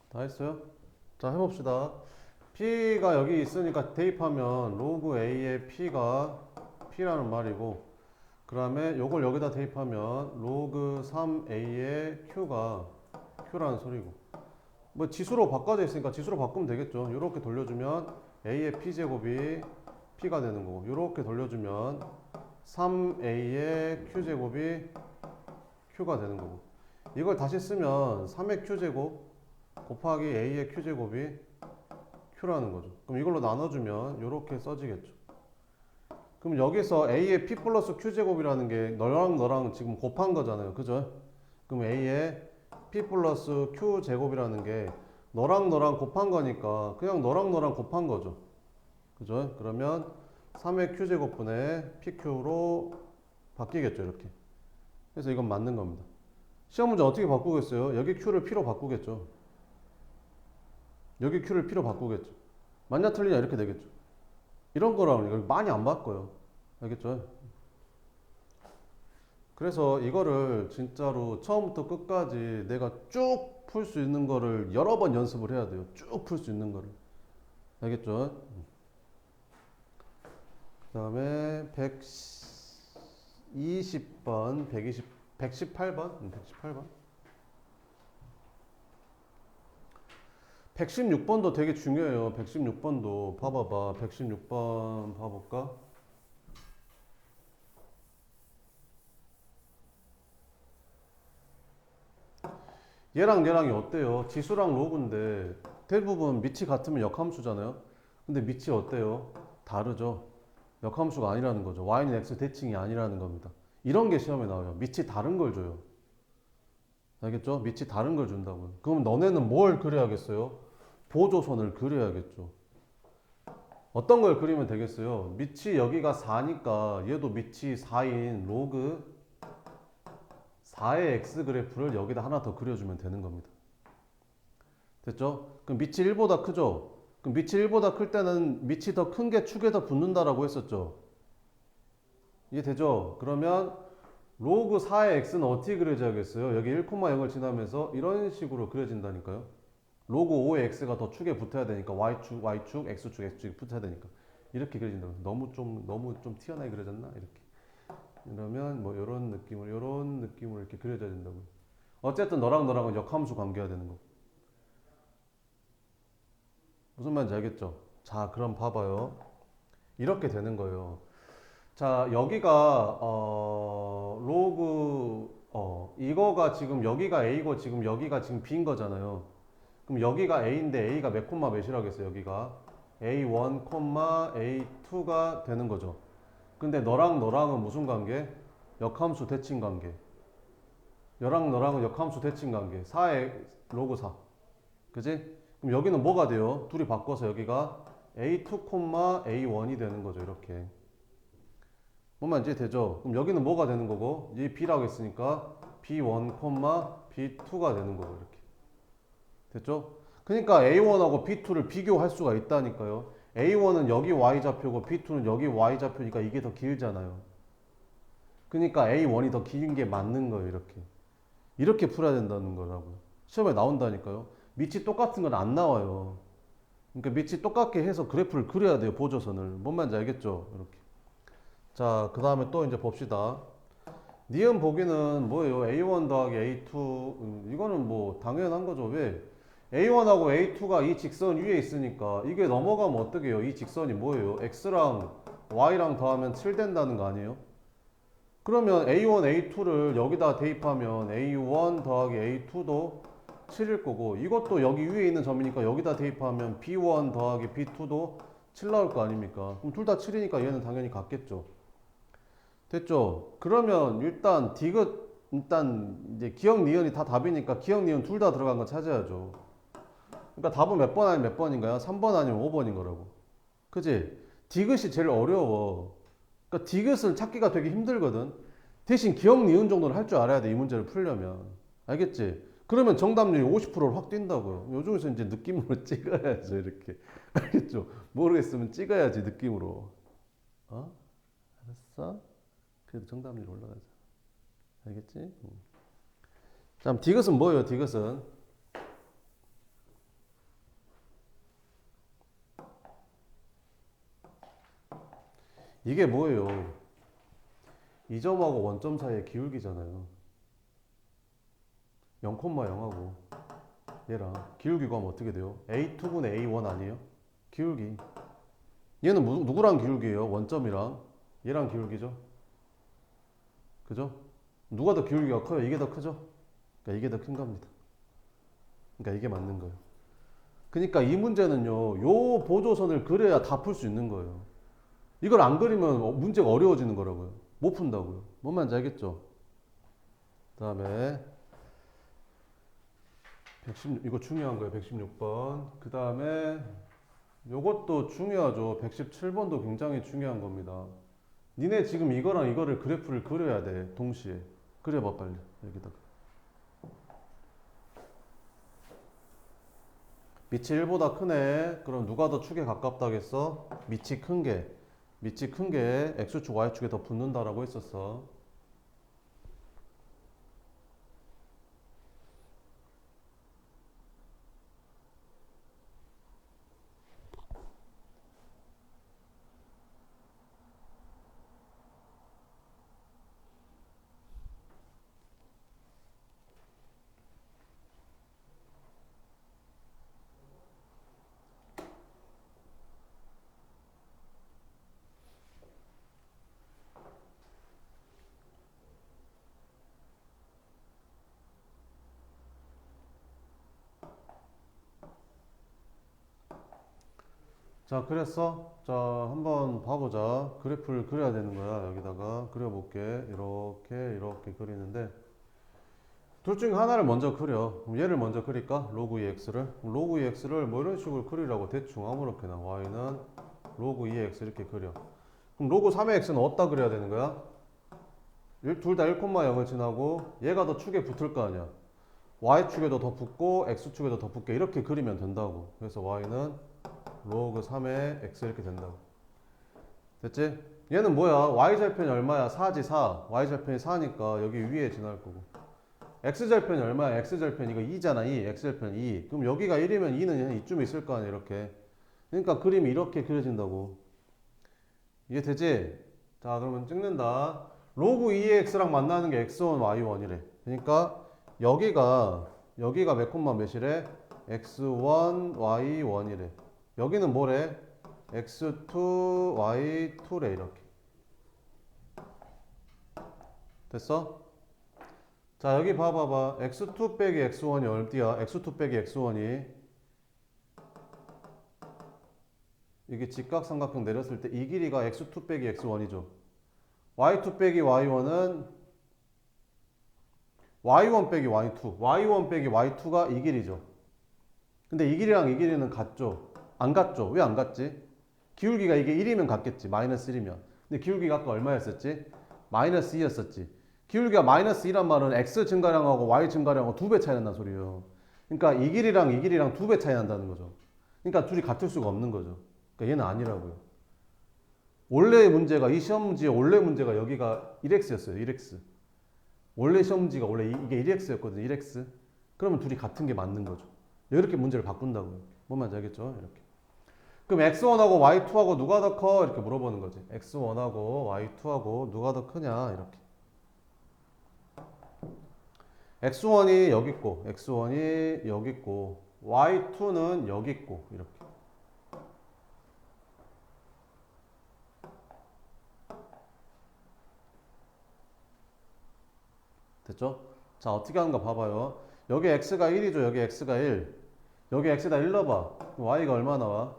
다 했어요? 자, 해봅시다. P가 여기 있으니까 대입하면 로그 A의 P가 P라는 말이고, 그 다음에 요걸 여기다 대입하면 로그 3A의 Q가 Q라는 소리고, 뭐 지수로 바꿔져 있으니까 지수로 바꾸면 되겠죠. 요렇게 돌려주면 A의 P제곱이 P가 되는 거고, 요렇게 돌려주면 3A의 Q제곱이 Q가 되는 거고, 이걸 다시 쓰면 3의 Q제곱 곱하기 A의 Q제곱이 Q라는 거죠. 그럼 이걸로 나눠주면 이렇게 써지겠죠. 그럼 여기서 A의 P 플러스 Q제곱이라는 게 너랑 지금 곱한 거잖아요. 그죠? 그럼 A의 P 플러스 Q제곱이라는 게 너랑 곱한 거니까 그냥 너랑 곱한 거죠. 그죠? 그러면 3의 Q제곱분의 PQ로 바뀌겠죠. 이렇게. 그래서 이건 맞는 겁니다. 시험 문제 어떻게 바꾸겠어요? 여기 Q를 P로 바꾸겠죠. 여기 Q를 P로 바꾸겠죠. 맞냐 틀리냐 이렇게 되겠죠. 이런 거라고 많이 안 바꿔요. 알겠죠? 그래서 이거를 진짜로 처음부터 끝까지 내가 쭉 풀 수 있는 거를 여러 번 연습을 해야 돼요. 쭉 풀 수 있는 거를. 알겠죠? 그 다음에 120번, 118번? 118번? 116번도 되게 중요해요. 116번도 봐봐봐. 116번 봐볼까? 얘랑 얘랑이 어때요? 지수랑 로그인데 대부분 밑이 같으면 역함수잖아요. 근데 밑이 어때요? 다르죠. 역함수가 아니라는 거죠. y는 x 대칭이 아니라는 겁니다. 이런 게 시험에 나와요. 밑이 다른 걸 줘요. 알겠죠? 밑이 다른 걸 준다고요. 그럼 너네는 뭘 그려야겠어요? 보조선을 그려야겠죠. 어떤 걸 그리면 되겠어요? 밑이 여기가 4니까 얘도 밑이 4인 로그 4의 x 그래프를 여기다 하나 더 그려주면 되는 겁니다. 됐죠? 그럼 밑이 1보다 크죠? 그럼 밑이 1보다 클 때는 밑이 더 큰 게 축에 더 붙는다라고 했었죠? 이해되죠? 그러면 로그 4의 x는 어떻게 그려져야겠어요? 여기 1,0을 지나면서 이런 식으로 그려진다니까요. 로그 5의 x가 더 축에 붙어야 되니까 y축, x축, x축이 붙어야 되니까 이렇게 그려진다고. 너무 좀 튀어나게 그려졌나? 이렇게. 이러면 뭐 이런 느낌으로 이렇게 그려져야 된다고요. 어쨌든 너랑은 역함수 관계가 되는 거고. 무슨 말인지 알겠죠? 자, 그럼 봐봐요. 이렇게 되는 거예요. 자, 여기가 이거가 지금 여기가 A고 지금 여기가 지금 B인 거잖아요. 그럼 여기가 A인데 A가 몇 콤마 몇이라겠어요? 여기가 A1, A2가 되는 거죠. 근데 너랑은 무슨 관계? 역함수 대칭 관계. 너랑은 역함수 대칭 관계. 4의 로그 4. 그지? 그럼 여기는 뭐가 돼요? 둘이 바꿔서 여기가 A2, A1이 되는 거죠. 이렇게. 뭔 말인지 되죠? 그럼 여기는 뭐가 되는 거고? 이 B라고 했으니까 B1, B2가 되는 거고. 이렇게. 됐죠? 그러니까 A1하고 B2를 비교할 수가 있다니까요. A1은 여기 Y좌표고 B2는 여기 Y좌표니까 이게 더 길잖아요. 그러니까 A1이 더 긴 게 맞는 거예요. 이렇게 풀어야 된다는 거라고요. 시험에 나온다니까요. 밑이 똑같은 건 안 나와요. 그러니까 밑이 똑같게 해서 그래프를 그려야 돼요. 보조선을. 뭔 말인지 알겠죠? 이렇게. 자, 그 다음에 또 이제 봅시다. 니은 보기는 뭐예요? A1 더하기 A2. 이거는 뭐 당연한 거죠. 왜? A1하고 A2가 이 직선 위에 있으니까 이게 넘어가면 어떻게 해요? 이 직선이 뭐예요? X랑 Y랑 더하면 7 된다는 거 아니에요? 그러면 A1, A2를 여기다 대입하면 A1 더하기 A2도 7일 거고, 이것도 여기 위에 있는 점이니까 여기다 대입하면 B1 더하기 B2도 7 나올 거 아닙니까? 그럼 둘 다 7이니까 얘는 당연히 같겠죠. 됐죠? 그러면 일단 일단 이제 기억 니은이 다 답이니까 기억 니은 둘 다 들어간 거 찾아야죠. 그러니까 답은 몇 번 아니면 몇 번인가요? 3번 아니면 5번인 거라고. 그지? 디귿이 제일 어려워. 그러니까 디귿을 찾기가 되게 힘들거든. 대신 기억 니은 정도는 할 줄 알아야 돼, 이 문제를 풀려면. 알겠지? 그러면 정답률이 50%를 확 뛴다고요. 요즘에서 이제 느낌으로 찍어야죠, 이렇게. 알겠죠? 모르겠으면 찍어야지, 느낌으로. 어? 알았어? 그래도 정답률이 올라가죠. 알겠지? 자, 디귿은 뭐예요, 디귿은? 이게 뭐예요? 이 점하고 원점 사이의 기울기잖아요. 0,0하고 얘랑 기울기 구하면 어떻게 돼요? A2분의 A1 아니에요? 기울기. 얘는 누구랑 기울기예요? 원점이랑. 얘랑 기울기죠. 그죠? 누가 더 기울기가 커요? 이게 더 크죠? 그러니까 이게 더 큰 겁니다. 그러니까 이게 맞는 거예요. 그러니까 이 문제는요, 요 보조선을 그려야 다 풀 수 있는 거예요. 이걸 안 그리면 문제가 어려워지는 거라고요. 못 푼다고요. 뭔 말인지 알겠죠? 그 다음에 116, 이거 중요한 거예요. 116번. 그 다음에 요것도 중요하죠. 117번도 굉장히 중요한 겁니다. 니네 지금 이거랑 이거를 그래프를 그려야 돼. 동시에. 그려봐 빨리. 여기다가. 밑이 1보다 크네. 그럼 누가 더 축에 가깝다겠어? 밑이 큰 게. 밑이 큰 게 X축, Y축에 더 붙는다라고 했었어. 자, 그랬어? 자, 한번 봐보자. 그래프를 그려야 되는 거야. 여기다가 그려볼게. 이렇게 그리는데 둘 중에 하나를 먼저 그려. 그럼 얘를 먼저 그릴까? 로그 2x를. 로그 2x를 뭐 이런 식으로 그리라고 대충 아무렇게나. y는 로그 2x 이렇게 그려. 그럼 로그 3의 x는 어디다 그려야 되는 거야? 둘 다 1,0을 지나고 얘가 더 축에 붙을 거 아니야. y축에도 더 붙고 x축에도 더 붙게 이렇게 그리면 된다고. 그래서 y는 로그 3의 x 이렇게 된다고. 됐지? 얘는 뭐야? y절편이 얼마야? 4지 4. y절편이 4니까 여기 위에 지날 거고. x절편이 얼마야? x절편 이거 2잖아. 2. x절편 2. 그럼 여기가 1이면 2는 이쯤에 있을 거 아니야. 이렇게. 그러니까 그림이 이렇게 그려진다고. 이해 되지? 자, 그러면 찍는다. 로그 2의 x랑 만나는 게 x1, y1이래. 그러니까 여기가 몇 콤마 몇이래? x1, y1이래. 여기는 뭐래? x2, y2래. 이렇게. 됐어? 자, 여기 봐봐봐. x2 빼기 x1이 어디야? x2 빼기 x1이 이게 직각삼각형 내렸을 때 이 길이가 x2 빼기 x1이죠. y2 빼기 y1은 y1 빼기 y2. y1 빼기 y2가 이 길이죠. 근데 이 길이랑 이 길이는 같죠? 안 같죠? 왜 안 같지? 기울기가 이게 1이면 같겠지. 마이너스 1이면. 근데 기울기가 아까 얼마였었지? 마이너스 2였었지. 기울기가 마이너스 2란 말은 x 증가량하고 y 증가량하고 2배 차이 난다는 소리예요. 그러니까 이 길이랑 2배 차이 난다는 거죠. 그러니까 둘이 같을 수가 없는 거죠. 그러니까 얘는 아니라고요. 원래 문제가 이 시험 문제의 원래 문제가 여기가 1x였어요. 1x. 원래 시험 문제가 원래 이게 1x였거든요. 1x. 그러면 둘이 같은 게 맞는 거죠. 이렇게 문제를 바꾼다고요. 뭔 말인지 알겠죠? 이렇게. 그럼 x1하고 y2하고 누가 더 커? 이렇게 물어보는 거지. x1하고 y2하고 누가 더 크냐? 이렇게. x1이 여기 있고, x1이 여기 있고, y2는 여기 있고, 이렇게. 됐죠? 자, 어떻게 하는가 봐봐요. 여기 x가 1이죠. 여기 x가 1. 여기 x에다 1 넣어봐. 그럼 y가 얼마 나와?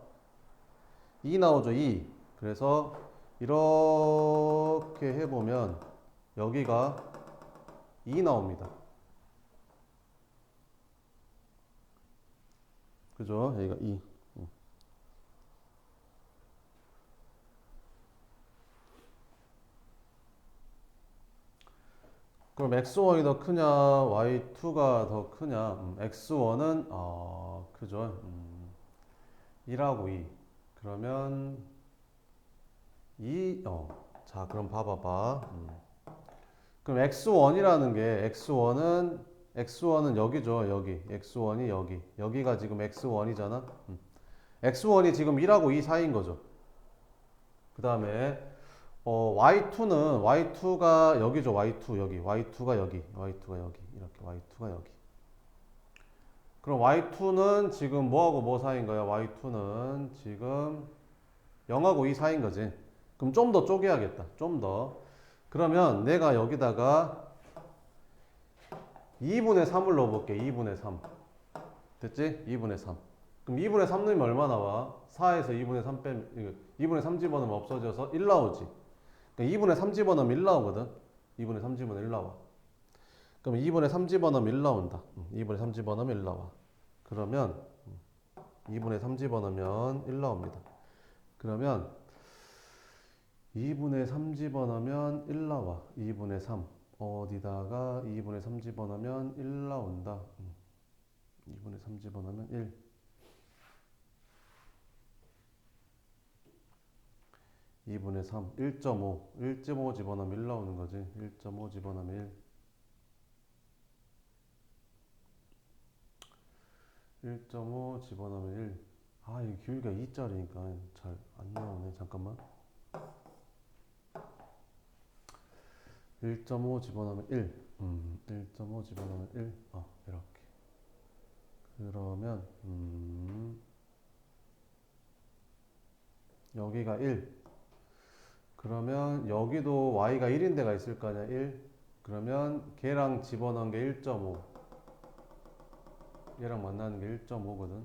2 나오죠. 2. 그래서 이렇게 해보면 여기가 2 나옵니다. 그죠? 여기가 2. 그럼 x1이 더 크냐, y2가 더 크냐? x1은 그죠? 1하고 2. 그러면 2, 자, 그럼 봐봐봐. 그럼 x1이라는 게 x1은 여기죠, 여기. x1이 여기. 여기가 지금 x1이잖아. x1이 지금 1하고 2 사이인 거죠. 그 다음에 y2가 여기죠. y2 여기. y2가 여기. y2가 여기. 이렇게 y2가 여기. 그럼 y2는 지금 뭐하고 뭐 사이인 거야? y2는 지금 0하고 2 사이인 거지. 그럼 좀 더 쪼개야겠다. 좀 더. 그러면 내가 여기다가 2분의 3을 넣어볼게. 2분의 3. 됐지? 2분의 3. 그럼 2분의 3 넣으면 얼마 나와? 4에서 2분의 3 빼면, 2분의 3 집어넣으면 없어져서 1 나오지. 그러니까 2분의 3 집어넣으면 1 나오거든. 2분의 3 집어넣으면 1 나와. 그럼 2분의 3 집어넣으면 1 나온다. 2분의 3 집어넣으면 1 나와. 그러면 2분의 3 집어넣으면 1 나옵니다. 그러면 2분의 3 집어넣으면 1 나와. 2분의 3. 어디다가 2분의 3 집어넣으면 1 나온다. 2분의 3 집어넣으면 1. 2분의 3. 1.5. 1.5 집어넣으면 1 나오는 거지. 1.5 집어넣으면 1. 1.5 집어넣으면 1. 아, 이 길이가 2짜리니까 잘 안 나오네. 잠깐만. 1.5 집어넣으면 1. 1.5 집어넣으면 1. 이렇게. 그러면, 여기가 1. 그러면 여기도 y가 1인 데가 있을 거 아니야. 1. 그러면 걔랑 집어넣은 게 1.5. 얘랑 만나는 게 1.5거든.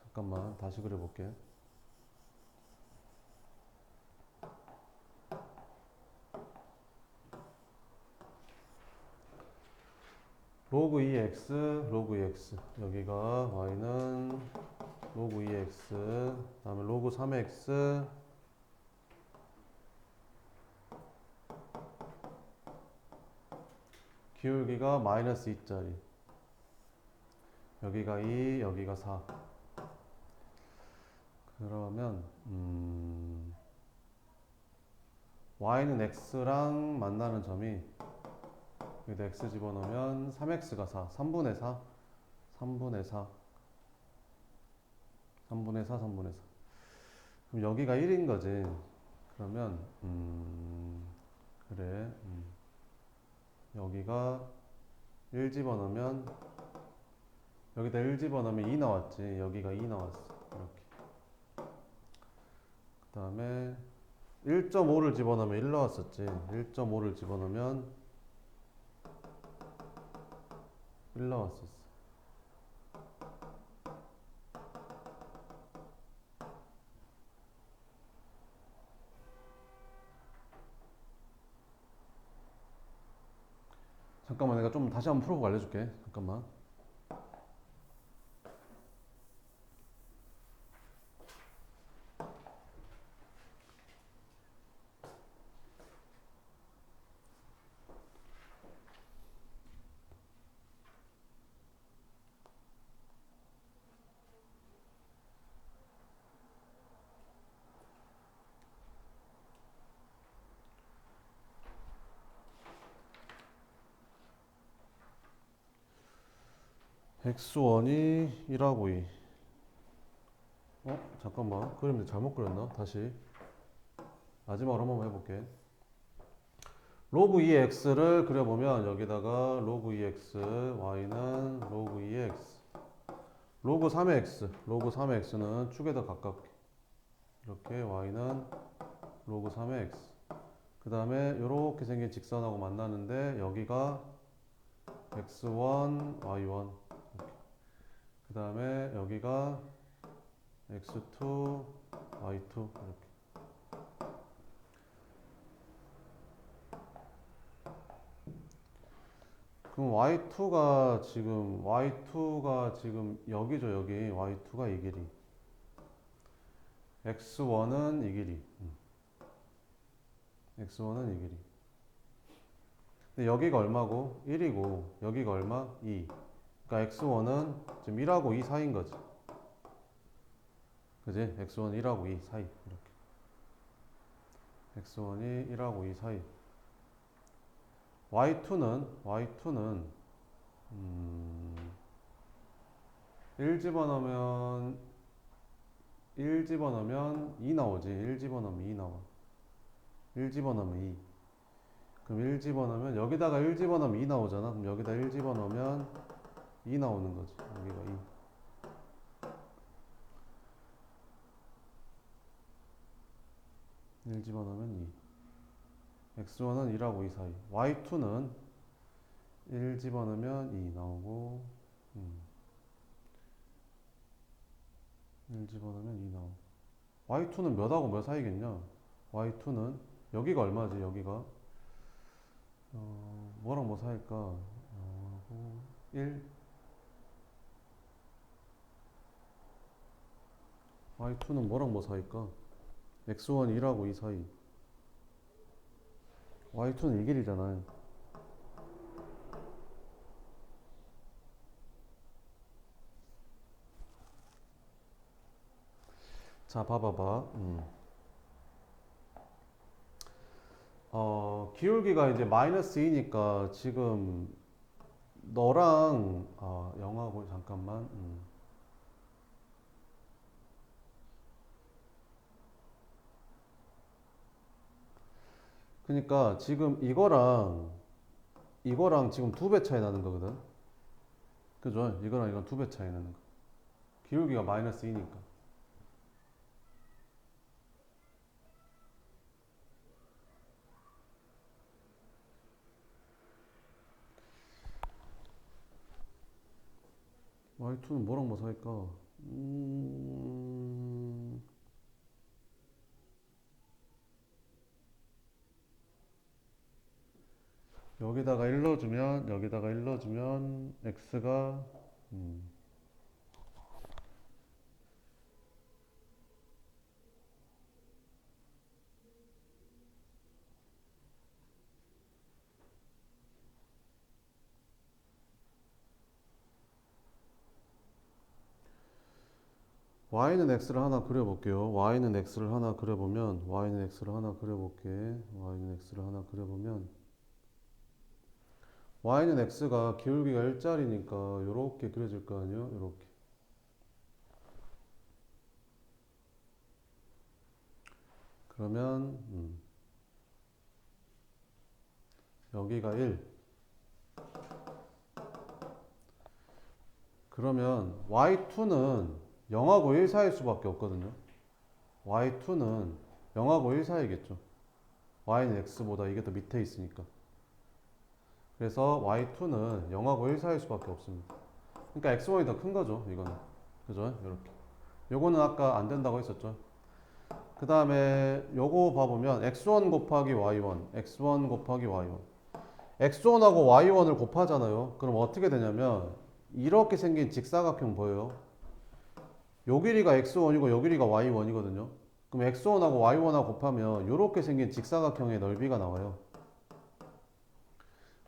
잠깐만, 다시 그려볼게. 로그 2x, 로그 2x. 여기가 y는 로그 2x, 다음에 로그 3x, 기울기가 마이너스 2짜리. 여기가 2, 여기가 4. 그러면 y는 x랑 만나는 점이 여기다 x 집어넣으면 3x가 4. 3분의 4. 3분의 4. 3분의 4, 3분의 4. 그럼 여기가 1인 거지. 그러면 그래. 여기가 1 집어넣으면 여기다 1 집어넣으면 2 나왔지. 여기가 2 나왔어. 이렇게. 그 다음에 1.5를 집어넣으면 1 나왔었지. 1.5를 집어넣으면 1 나왔었어. 잠깐만, 내가 좀 다시 한번 풀어보고 알려줄게. 잠깐만. x1이 1하고 2. 잠깐만. 그림 잘못 그렸나? 다시. 마지막으로 한 번만 해볼게. 로그 2x를 그려보면 여기다가 로그 2x, y는 로그 2x, 로그 3의 x, 로그 3의 x는 축에 더 가깝게. 이렇게 y는 로그 3의 x. 그 다음에 이렇게 생긴 직선하고 만나는데 여기가 x1, y1. 그 다음에 여기가 x2, y2 이렇게. 그럼 y2가 지금 여기죠, 여기. y2가 이 길이. x1은 이 길이. x1은 이 길이. 근데 여기가 얼마고? 1이고 여기가 얼마? 2. 그러니까 x1은 지금 1하고 2 사이인 거지. 그지? x1 1하고 2 사이. 이렇게. x1이 1하고 2 사이. y2는 1 집어넣으면 2 나오지. 1 집어넣으면 2 나와. 1 집어넣으면 2. 그럼 1 집어넣으면 여기다가 1 집어넣으면 2 나오잖아. 그럼 여기다 1 집어넣으면 2 나오는 거지. 여기가 2. 일 집어넣으면 2. x1은 1하고 2 사이. y2는 1 집어넣으면 2 나오고 1 집어넣으면 2 나오고 y2는 몇하고 몇 사이겠냐? y2는 여기가 얼마지? 여기가 뭐랑 뭐 사이일까? 1 y2는 뭐랑 뭐 사이일까? x1 1하고 2 사이. y2는 이 길이잖아요. 자, 봐봐봐. 기울기가 이제 마이너스 2니까 지금 너랑 영하고 잠깐만. 그러니까 지금 이거랑 지금 2배 차이 나는 거거든. 그죠? 이거랑 이건 2배 차이 나는 거. 기울기가 마이너스 2니까. y2는 뭐랑 뭐 사이까? 여기다가 1 넣어주면 x가 y는 x를 하나 그려볼게요. y는 x를 하나 그려보면 y는 x가 기울기가 1짜리니까 요렇게 그려질 거 아니에요? 요렇게. 그러면 여기가 1. 그러면 y2는 0하고 1 사이일 수밖에 없거든요. y2는 0하고 1 사이겠죠. y는 x보다 이게 더 밑에 있으니까. 그래서 y2는 0하고 1 사이일 수밖에 없습니다. 그러니까 x1이 더 큰 거죠, 이거는. 그죠? 이렇게. 요거는 아까 안 된다고 했었죠. 그 다음에 요거 봐보면 x1 곱하기 y1, x1 곱하기 y1. x1하고 y1을 곱하잖아요. 그럼 어떻게 되냐면 이렇게 생긴 직사각형 보여요. 요 길이가 x1이고 요 길이가 y1이거든요. 그럼 x1하고 y1하고 곱하면 이렇게 생긴 직사각형의 넓이가 나와요.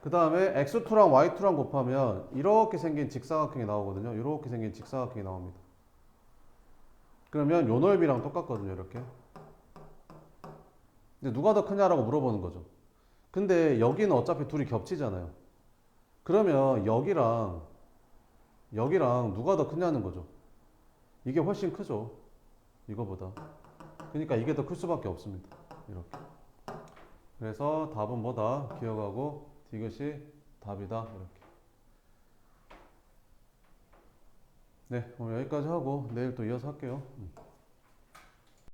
그 다음에 x2랑 y2랑 곱하면 이렇게 생긴 직사각형이 나오거든요. 이렇게 생긴 직사각형이 나옵니다. 그러면 요 넓이랑 똑같거든요. 이렇게. 근데 누가 더 크냐라고 물어보는 거죠. 근데 여기는 어차피 둘이 겹치잖아요. 그러면 여기랑 여기랑 누가 더 크냐는 거죠. 이게 훨씬 크죠. 이거보다. 그러니까 이게 더 클 수밖에 없습니다. 이렇게. 그래서 답은 뭐다? 기억하고 이것이 답이다. 이렇게. 네, 오늘 여기까지 하고 내일 또 이어서 할게요.